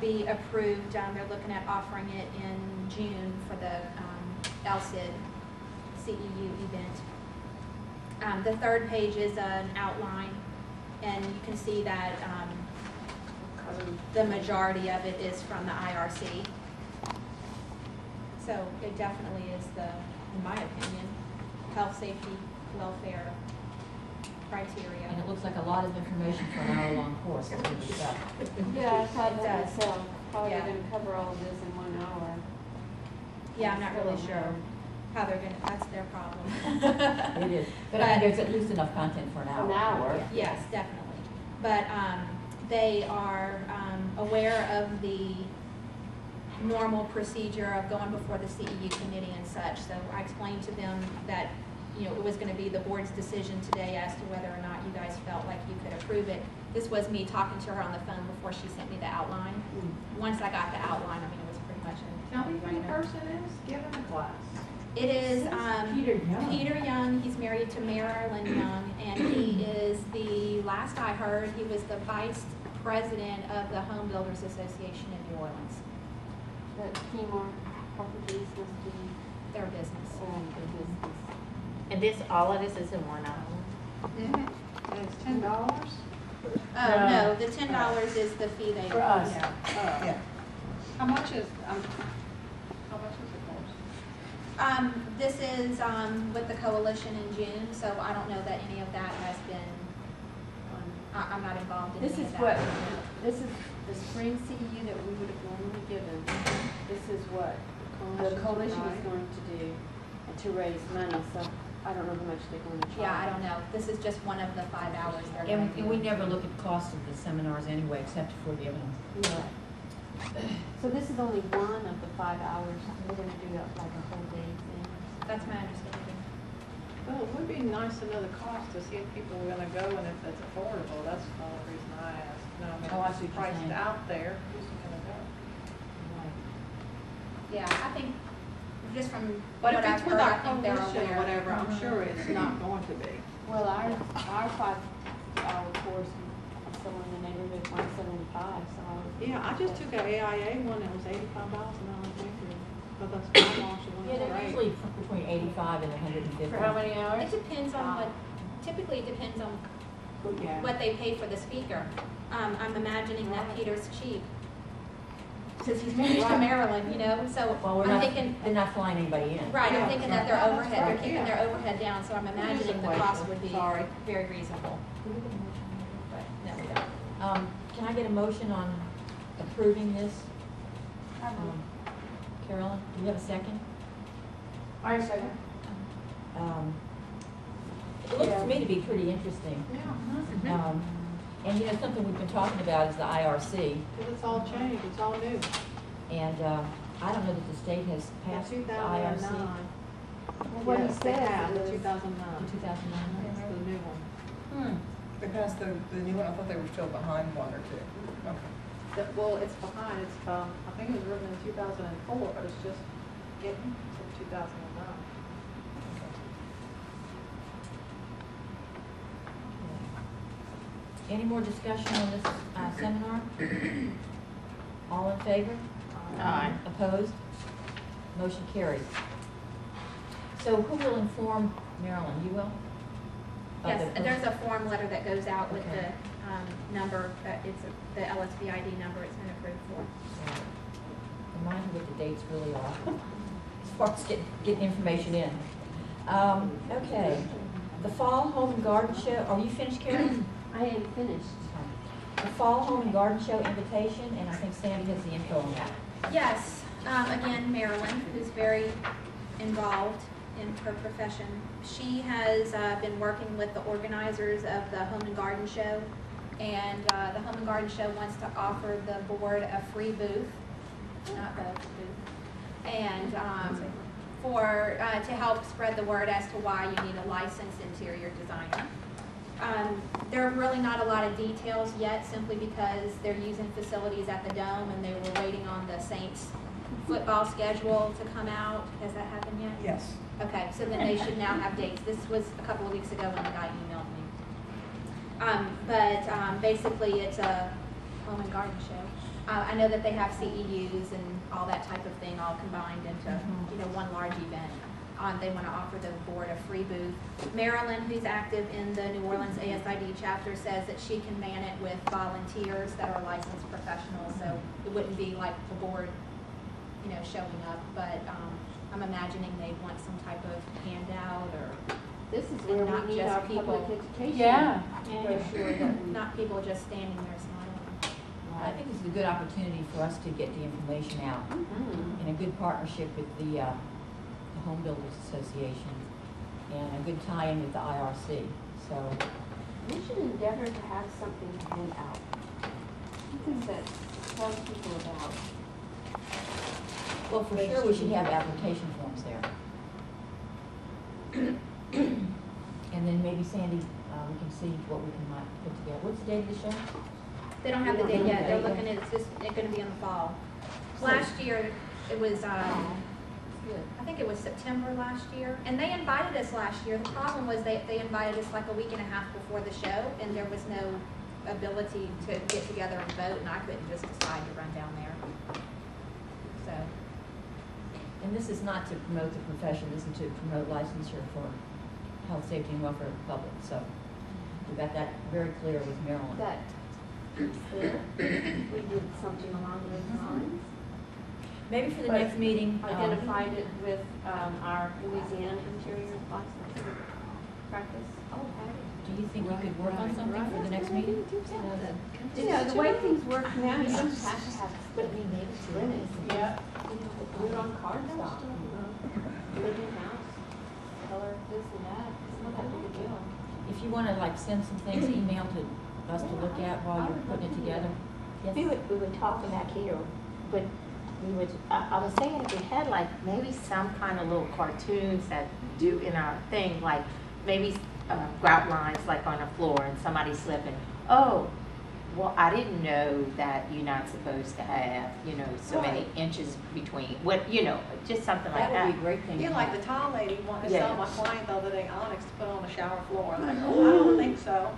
be approved. They're looking at offering it in June for the LCID CEU event. The third page is an outline, and you can see that the majority of it is from the IRC. So it definitely is in my opinion, health, safety, welfare criteria. And it looks like a lot of information for an hour-long course. That's good stuff. Yeah, I thought It that does. myself. How are they Yeah. going to cover all of this in 1 hour? Yeah, I'm not really sure how they're gonna, that's their problem. It is. But I think there's at least enough content for an hour. An hour. Yes, definitely. But they are aware of the normal procedure of going before the CEU committee and such. So I explained to them that, it was going to be the board's decision today as to whether or not you guys felt like you could approve it. This was me talking to her on the phone before she sent me the outline. Once I got the outline, it was pretty much a Tell me who the person is giving the class. It is Peter Young. Peter Young. He's married to Marilyn Young, and he is last I heard, he was the vice president of the Home Builders Association in New Orleans, That Kmart properties must be their business. their business. And all of this is in 1 hour? And it's $10? Oh, no, the $10 is the fee they. For us. Yeah. How much is the course? This is, with the coalition in June, so I don't know that any of that has been, I'm not involved in This any is of what, that. this is the spring CEU that we would have normally given. This is what the coalition is going to do to raise money, so I don't know how much they're going to charge. Yeah, I don't know. This is just one of the 5 hours they're going to do. And we never look at the cost of the seminars anyway, except if we're giving them. Yeah. So this is only one of the 5 hours. We're gonna do like a whole day thing. That's my understanding. Well, it would be nice to know the cost to see if people are gonna go and if it's affordable. That's the only reason I asked. No, I mean, Oh, I if see it's what you're priced saying. out there, who's gonna go? Yeah, I think just from But what if I've it's with heard, our I think they're coalition or aware. whatever, I'm sure it's not going to be. Well, our 5-hour course is somewhere in the neighborhood of 175, so I would. Yeah, I just took a AIA one, it was $85 an hour, thank you. But that's how long she Yeah, went they're for usually between 85 and 150. For how many It hours? depends on what, typically it depends on Yeah. what they pay for the speaker. I'm imagining that Peter's cheap. Since he's moved to Maryland, you know, so Well, I'm thinking, they're not flying anybody in. right, I'm Yeah. thinking that their Yeah, that's overhead, they're right, keeping yeah. their overhead down, so I'm imagining the cost would be Sorry. very reasonable. But, no, we don't. Can I get a motion on approving this? Carolyn, do you have a second? I second. It looks to me to be pretty interesting. Yeah, And you know, something we've been talking about is the IRC. because it's all changed, it's all new. And I don't know that the state has passed the 2009. IRC. Well, what he Yes, they says have, the is- 2009. The 2009. That's the new one. They passed the new one, I thought they were still behind one or two. Okay. Well, it's behind, it's, I think it was written in 2004, but it's just getting to 2009. Any more discussion on this seminar? All in favor? Aye. Opposed? Motion carries. So who will inform Marilyn? You will? Of Yes, the- and there's a form letter that goes out with Okay. the number, the LSVID number it's been approved for. Remind me what the dates really are, as far as getting information in. Okay, the Fall Home and Garden Show, are you finished, Karen? I am finished. The Fall Home and Garden Show invitation, and I think Sandy has the info on that. Yes, again, Marilyn, who's very involved in her profession. She has been working with the organizers of the Home and Garden Show, and the Home and Garden Show wants to offer the board a free booth, not both, booth, and to help spread the word as to why you need a licensed interior designer. There are really not a lot of details yet, simply because they're using facilities at the Dome and they were waiting on the Saints football schedule to come out. Has that happened yet? Yes. Okay, so then they should now have dates. This was a couple of weeks ago when the guy emailed me. Basically it's a home and garden show. I know that they have CEUs and all that type of thing all combined into, one large event. They want to offer the board a free booth. Marilyn, who's active in the New Orleans ASID chapter, says that she can man it with volunteers that are licensed professionals, so it wouldn't be like the board, showing up, but I'm imagining they'd want some type of handout or This is where not we need just our people. public education. Yeah. Brochure that we. not people just standing there smiling. I think this is a good opportunity for us to get the information out Mhm. in a good partnership with the Home Builders Association and a good tie-in with the IRC. So, We should endeavor to have something hand out. Something that tells people about. well, for sure, we should have application forms there. And then maybe Sandy, we can see what we might put together. What's the date of the show? They don't have the date yet. They're looking at, it's going to be in the fall. Last year, it was, I think it was September last year, and they invited us last year. The problem was they invited us like a week and a half before the show, and there was no ability to get together and vote, and I couldn't just decide to run down there. So, And this is not to promote the profession, this is to promote licensure for health, safety, and welfare of the public. So we got that very clear with Marilyn. That is there. We did something along those lines. Maybe for the But next meeting. Identified it with our Louisiana interior license practice. Do you think you could work on something for the next meeting? The way things work now, you don't have to have limits. Yeah. Do it on cardstock. Live in house, color this and that. It's not that big a deal. If you want to like send some things, email to us to look at while you're putting it together. Yes? We were talking back here, but we would, I was saying if we had like maybe some kind of little cartoons that do in our thing, like maybe grout lines like on the floor and somebody slipping. Oh, well, I didn't know that you're not supposed to have, you know, so many inches between, what, you know, just something like That that. would be a great thing. Yeah, to like have. the tile lady wanted to Yeah. sell my client the other day onyx to put on the shower floor. I'm like, oh, I don't think so.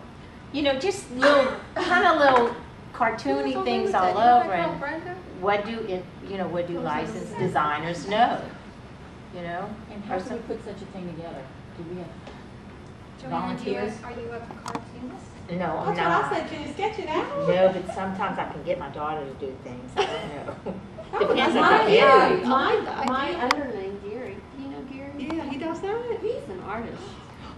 You know, just little, kind of little cartoony things all over. And what do, you know, what do licensed designers know? You know? And how can we put such a thing together? Do we have Joanna, volunteers? are you a cartoonist? No, I'm That's what not. I said, can you sketch it out? No, but sometimes I can get my daughter to do things. I don't know. Oh, Depends on my how God. busy. My underling, Gary, do you know Gary? Yeah, he does that. He's an artist.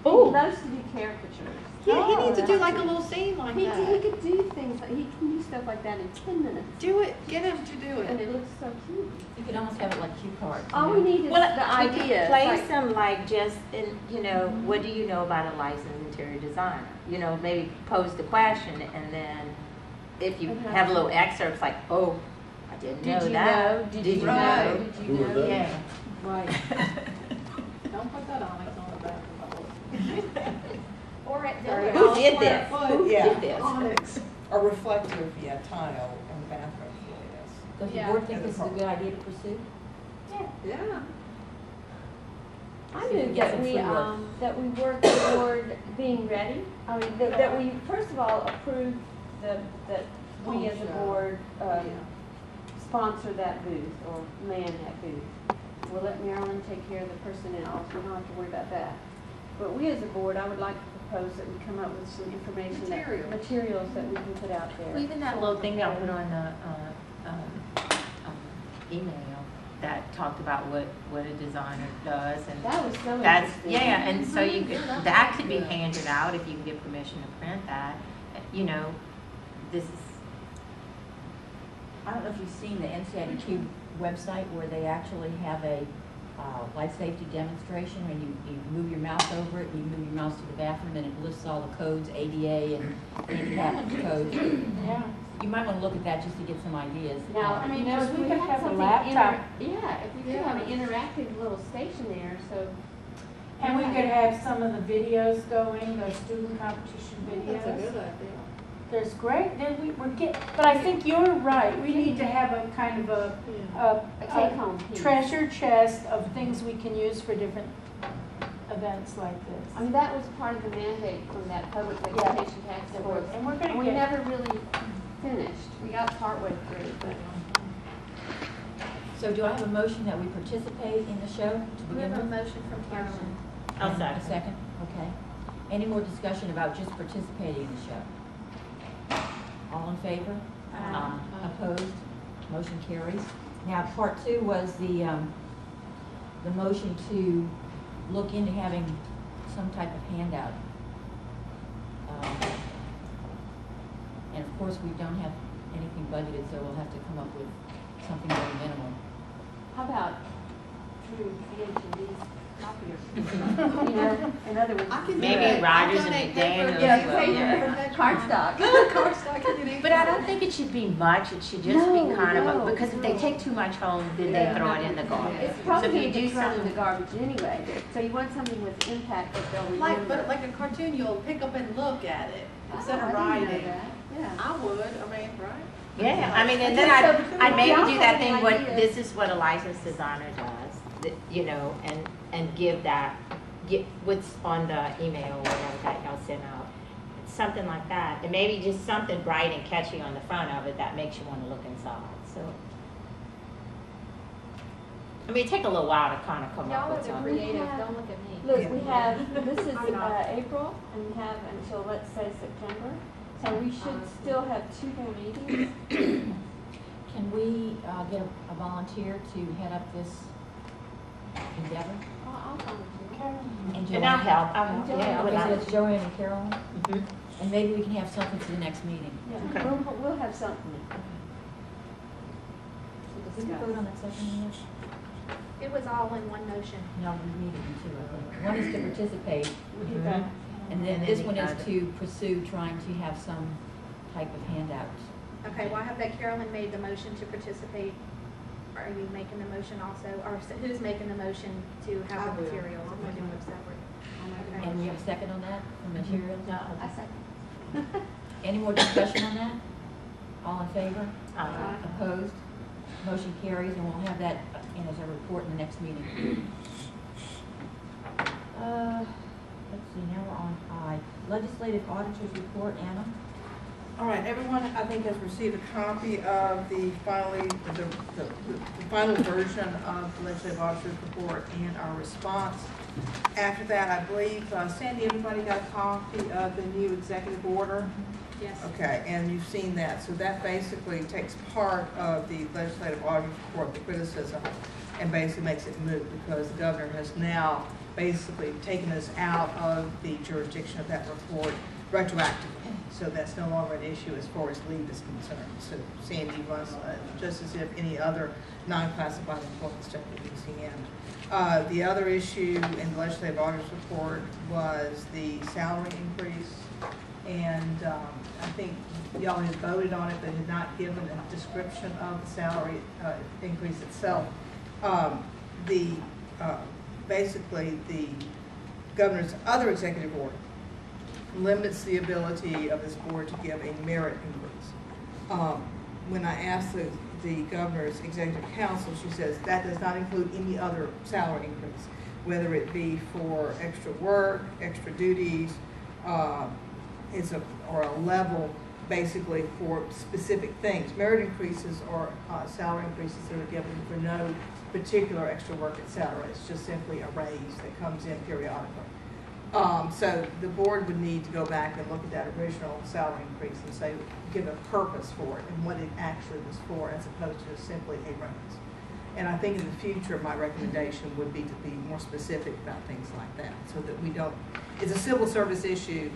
Oh. He loves to do caricatures. Yeah, he needs to do that's like a great. little scene like He that. could do things, he can do stuff like that in 10 minutes. Do it, get him to do And it. it looks so cute. You could almost have it like cue cards. you All know? we need is Well, the we could ideas. place like- them like just in, you know, what do you know about a licensed interior designer? You know, maybe pose the question and then if you Okay. have little excerpts like, oh, I didn't know Did you that. know? Did Did you you know? know? Did you Who was know? that? Yeah. Right. Don't put that onyx on the back of the boat. Or at Sorry. the Who did this? Who Yeah. did this? Onyx. A reflective, tile in the bathroom floor, yes. Does the Yeah. board think this is a good idea to pursue? Yeah. I See if we move get that some we, free work. that we work toward being ready. I mean, that we, first of all, approve that we as a board, sponsor that booth or man that booth. We'll let Marilyn take care of the personnel, so we don't have to worry about that. But we as a board, I would like to propose that we come up with some information, materials that we can put out there. Well, even that little thing that I put on the email that talked about what a designer does and That was so that's, interesting. yeah, and so you could, that could be handed out if you can get permission to print that. You know, this is, I don't know if you've seen the NCIDQ website where they actually have a life safety demonstration, and you move your mouse over it, you move your mouse to the bathroom, and it lists all the codes, ADA and handicap codes. Yeah. You might want to look at that just to get some ideas. Now, I mean, you know, because if we we could had have a something laptop. Yeah, if we could have an interactive little station there, so. And we could have some of the videos going, those student competition videos. That's a good idea. There's great, then we're but I think you're right, we need to have a kind of A take-home piece. treasure chest of things we can use for different events like I this. mean, that was part of the mandate from that public education task force. And we're And gonna we get, never really finished. We got partway through, but. So do I have a motion that we participate in the show to We begin have a with? motion from Carolyn. I'll And second. A second, okay. Any more discussion about just participating in the show? All in favor? Opposed? Motion carries. Now, part two was the motion to look into having some type of handout. And of course, we don't have anything budgeted, so we'll have to come up with something very minimal. How about through VH&D's copiers? You know, in other words. I can do Maybe that. Rogers I've done and a paper- McDaniels Yeah, will, paper, yeah. cardstock. Cardstock, you can do But I don't think it should be much, it should just No, be kind of, no, because if they take too much home, then they throw it in the garbage. It's So probably if going you to do get thrown in the something, garbage anyway. So you want something with impact that they'll remember. But like a cartoon, you'll pick up and look at it instead Oh, of I didn't know writing. that. Yeah. I would, I mean, right? yeah, I mean, and then I'd maybe do that thing, what, this is what a licensed designer does, you know, and give that, get what's on the email or whatever that y'all sent out. Something like that, and maybe just something bright and catchy on the front of it that makes you want to look inside, so. I mean, it take a little while to kind of come up Y'all are with the something. creative, don't look at me. Look, we have, this is I'm not. April, and we have until, let's say, September. So we should still have 2 more meetings. Can we get a volunteer to head up this endeavor? I'll volunteer. And I'll help, I'll help, yeah, I would Okay, so like- it's Joanne and Carolyn, Mhm. and maybe we can have something for the next meeting. Yeah, Okay. we'll have something. Did we vote on that second one? It was all in one motion. No, we needed two, I think. One is to participate, We did that. and then And this then one the is other. to pursue trying to have some type of handout. Okay, well, I have that Carolyn made the motion to participate. are you making the motion also, or who's making the motion to I have the will. materials? I'll If we're make doing it. them separate. Okay. And we have a second on that, for materials? No, I second. Any more discussion on that? All in favor? Aye. Opposed? Motion carries, and we'll have that in as a report in the next meeting. Let's see, now we're on I. Legislative Auditor's Report, Anna? All right, everyone, I think, has received a copy of the final version of the legislative auditor's report and our response. After that, I believe, Sandy, everybody got a copy of the new executive order? Yes. Okay, and you've seen that. So that basically takes part of the legislative auditor's report, the criticism, and basically makes it moot because the governor has now basically taken us out of the jurisdiction of that report retroactively. So that's no longer an issue as far as leave is concerned. So Sandy runs just as if any other non-classified employment stuff in Louisiana. The other issue in the legislative auditor's report was the salary increase. And I think y'all had voted on it, but had not given a description of the salary increase itself. Basically, the governor's other executive order limits the ability of this board to give a merit increase. When I asked the governor's executive council, she says that does not include any other salary increase, whether it be for extra work, extra duties, or a level basically for specific things. Merit increases or salary increases that are given for no particular extra work, etc. It's just simply a raise that comes in periodically. So the board would need to go back and look at that original salary increase and say, give a purpose for it and what it actually was for, as opposed to just simply a raise. And I think in the future, my recommendation would be to be more specific about things like that, so that we don't, it's a civil service issue,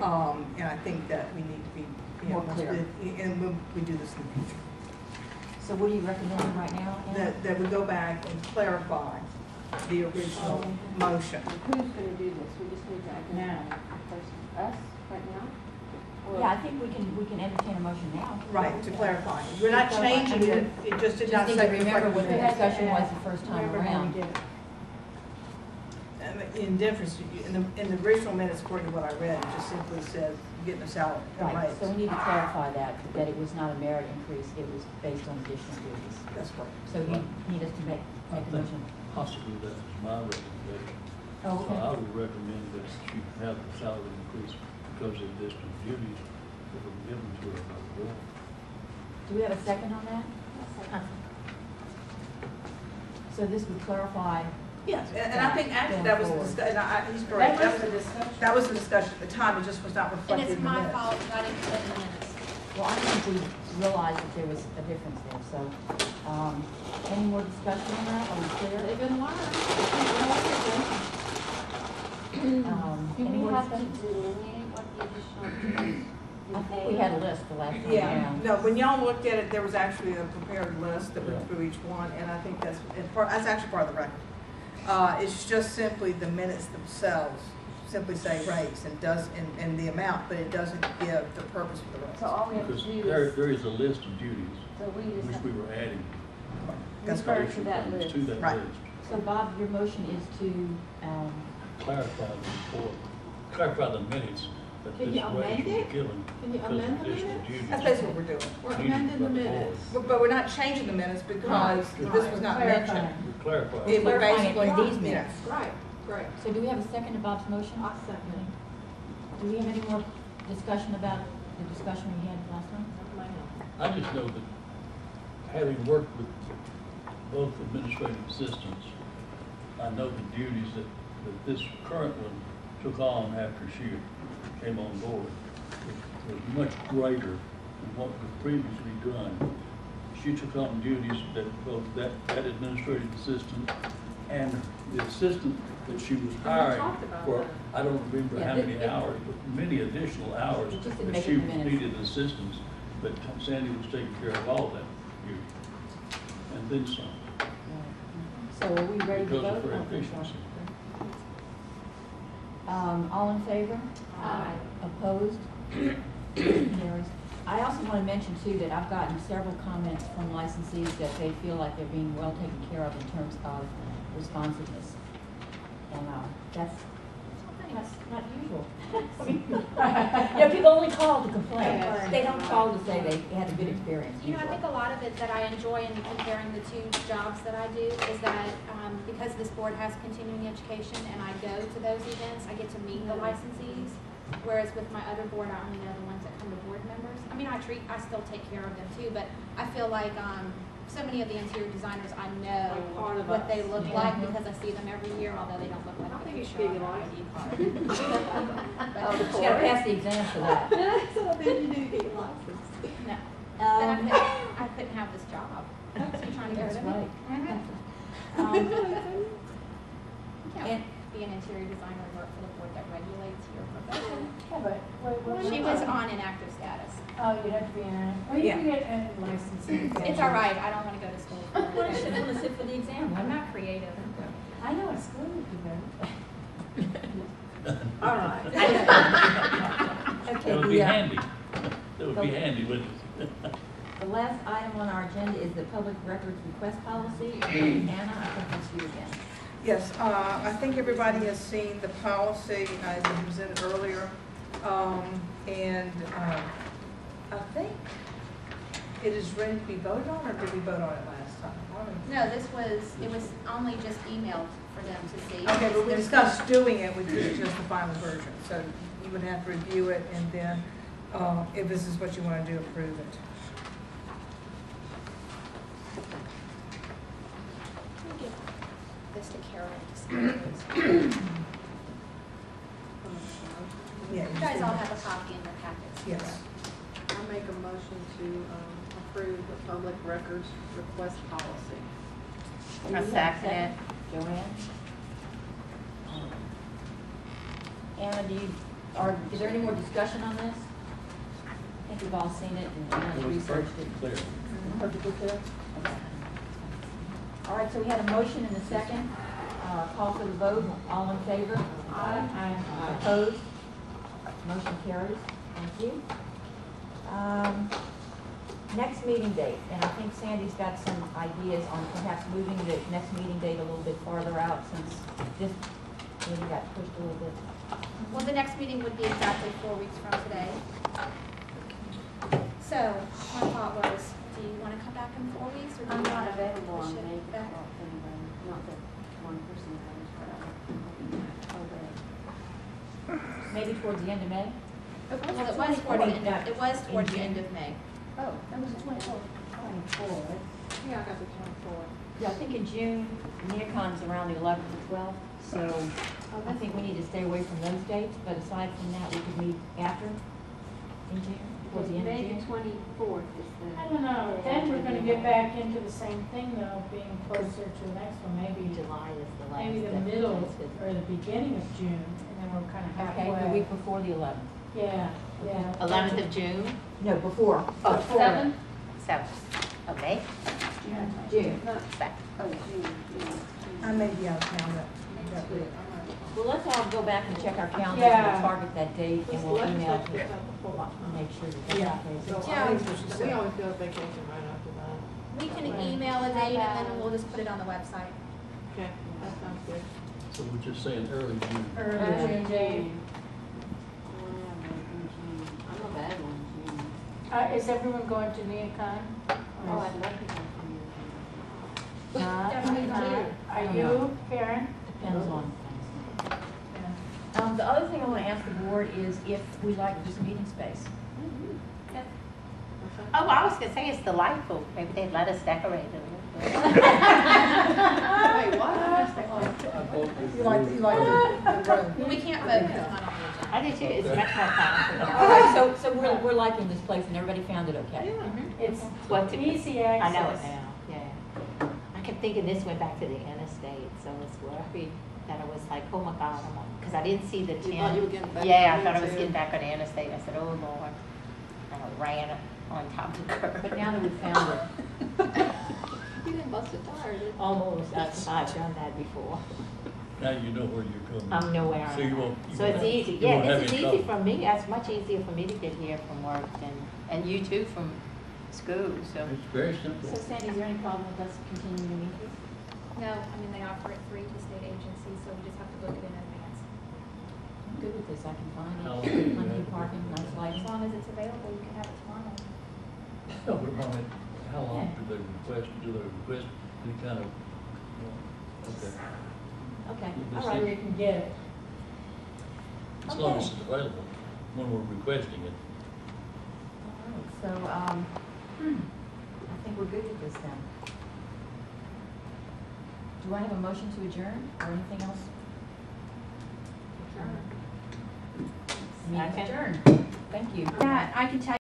and I think that we need to be More clear. and we do this in the future. So what are you recommending right now, Anna? That we go back and clarify the original motion. Who's gonna do this? We just need to identify the person, us, right now? Or- Yeah, I think we can entertain a motion now. Right, to clarify. We're not changing it, it just did not Just say. need to remember what the reflect discussion was the first time Remember when around. we did it. In difference, in the original minutes, according to what I read, it just simply said getting a salary, a Right, raise. so we need to clarify that it was not a merit increase, it was based on additional duties. That's right. So you need us to make I a think motion. possibly that is my recommendation. Oh, So I okay. would recommend that you have the salary increase because of additional duties that were given to her by the board. Do we have a second on that? So this would clarify. Yes, and I think actually that was, Going the forward. discussion, he's correct. That was the discussion. That was the discussion at the time, it just was not And reflected it's in the my minutes. fault, because I didn't put it in the minutes. Well, I think we realized that there was a difference there, so, any more discussion on that, are we clear? They've been learning. Do Any we more have to discussion? delineate what the additional duties I think we had a list the last time Yeah, around. no, when y'all looked at it, there was actually a prepared list that went through each one, and I think that's actually part of the record. It's just simply the minutes themselves simply say raise and the amount, but it doesn't give the purpose for the So raise. all we have to Because do there is, is a list of duties, so we just which have we were adding. That's refer correct. to that list. To that Right. list. So Bob, your motion is to, Clarify the report, clarify the minutes that Can this you amend raise was it? given Can you because of amend the additional minutes? duties. That's basically what we're doing. We're Duties amending the by board. minutes. But we're not changing the minutes because this was not mentioned. Clarifying. We clarify. It would clarifying it basically, in these yeah. minutes. Right, great. So do we have a second to Bob's motion? I second it. Do we have any more discussion about the discussion we had last time? I just know that having worked with both administrative assistants, I know the duties that this current one took on after she came on board was much greater than what was previously done. She took on duties that both that administrative assistant and the assistant that she was hiring talked about for, that. I don't remember Yeah, how it- many it- hours, but many additional hours It just didn't that make she it in the minutes. needed assistance, but Sandy was taking care of all that duty. And then some, So are we ready to because vote? of her Okay, efficiency. All in favor? Aye. Opposed? Motion carries. I also want to mention too that I've gotten several comments from licensees that they feel like they're being well taken care of in terms of responsiveness. And that's not usual. I mean, people only call to complain. They don't call to say they had a good experience. You know, I think a lot of it that I enjoy in comparing the two jobs that I do is that because this board has continuing education and I go to those events, I get to meet the licensees. Whereas with my other board, I only know the ones that come to board members. I mean, I still take care of them too, but I feel like so many of the interior designers, I know Like part of what us. they look like because I see them every year, although they don't look like I they think you should show get your on my license. ID card. You gotta pass the exam for that. So I think you need to get your license. No. Then I couldn't have this job. So you're trying to get rid That's of me? right. You can't be an interior designer and work for the board that regulates your profession. Yeah, but what? She was on inactive status. Oh, you have to be in a, well, you can get a license. It's all right, I don't want to go to school. for Well, you it. should want to sit for the exam. I'm not creative. I know, it's good to do that. All right. Okay, That would be the, handy. That would be handy, wouldn't it? the last item on our agenda is the public records request policy. Anna, I think that's you again. Yes, I think everybody has seen the policy as it was presented earlier. And I think it is ready to be voted on, or did we vote on it last time? I don't know. No, it was only just emailed for them to see. Okay, but we There's- discussed doing it, we did just the final version. So you would have to review it, and then if this is what you want to do, approve it. Let me give this to Carol to see. Yeah, You guys all have a copy in your packets. Yes. I make a motion to approve the public records request policy. I second it. Joanne? Anna, is there any more discussion on this? I think we've all seen it and It was researched it. perfectly clear. Perfectly clear? Okay. All right, so we had a motion and a second. Call for the vote. All in favor? Aye. Opposed? Motion carries. Thank you. Next meeting date, and I think Sandy's got some ideas on perhaps moving the next meeting date a little bit farther out since this meeting got pushed a little bit. Well, the next meeting would be exactly 4 weeks from today. So, my thought was, do you want to come back in 4 weeks, or do you I'm want not to available push on it May back? 12th anyway, not that one person comes, but Maybe towards the end of May? Well, it was towards the end of May. Oh, that was the 24th. 24. Yeah, I got the 24. Yeah, I think in June, NeoCon's around the 11th or 12th, so I think we need to stay away from those dates, but aside from that, we could meet after, in June, towards the end of May the June. 24th is the. I don't know, then we're gonna get back into the same thing though, being closer to the next one, maybe July is the last. maybe the day. middle or the beginning of June, and then we're kind of Okay, the halfway. week before the 11th. Yeah, yeah. 11th of June? No, before. Oh, Before. 7th? 7th. Okay. June. Back. Oh, June, June. I may be out of town that week. Well, let's all go back and check our calendars Yeah. and target that date, and we'll email to Legislature stuff before. make sure that Yeah. that's So okay. Yeah. I think we always go on vacation right after that. We can email a date, and then we'll just put it on the website. Okay, that sounds good. So we're just saying early June. Early June date. I'm a bad one, June. Is everyone going to NeoCon? Oh, I'd love to go to Definitely Are you, Karen? Depends on things. The other thing I want to ask the board is if we like this meeting space. Oh, I was gonna say it's delightful. Maybe they'd let us decorate it a little bit. Wait, what? You like the room? We can't vote because it's not on the agenda. I do too. It's much more fun. All right, so we're liking this place and everybody found it okay? It's What to- easy I access. know it now, yeah. I kept thinking this went back to the interstate, so it's worried that I was like, oh my God, because I didn't see the You tin. thought you were getting back Yeah, I on thought I the was getting interstate. back on the interstate. I said, oh Lord. And I ran on top of the curb. But now that we've found it, You didn't bust a tire, did you? almost, I've done that before. Now you know where you're coming. I'm nowhere. So you won't. So it's easy, you won't yeah, have this is any easy trouble. for me, it's much easier for me to get here from work and you too from school, so. It's very simple. So Sandy, is there any problem with us continuing to meet here? No, I mean, they offer it free to state agencies, so we just have to book it in advance. I'm good with this, I can find How long it, do you plenty have of to parking, nice As lighting. long as it's available, you can have it tomorrow. No, but I mean, how long do they request any kind of, okay, Okay, Just all right. see- You can get it. as long as it's available, when we're requesting it. All right, so, I think we're good with this then. Do I have a motion to adjourn or anything else? Meeting Second. adjourned. Thank you. Yeah, I can tell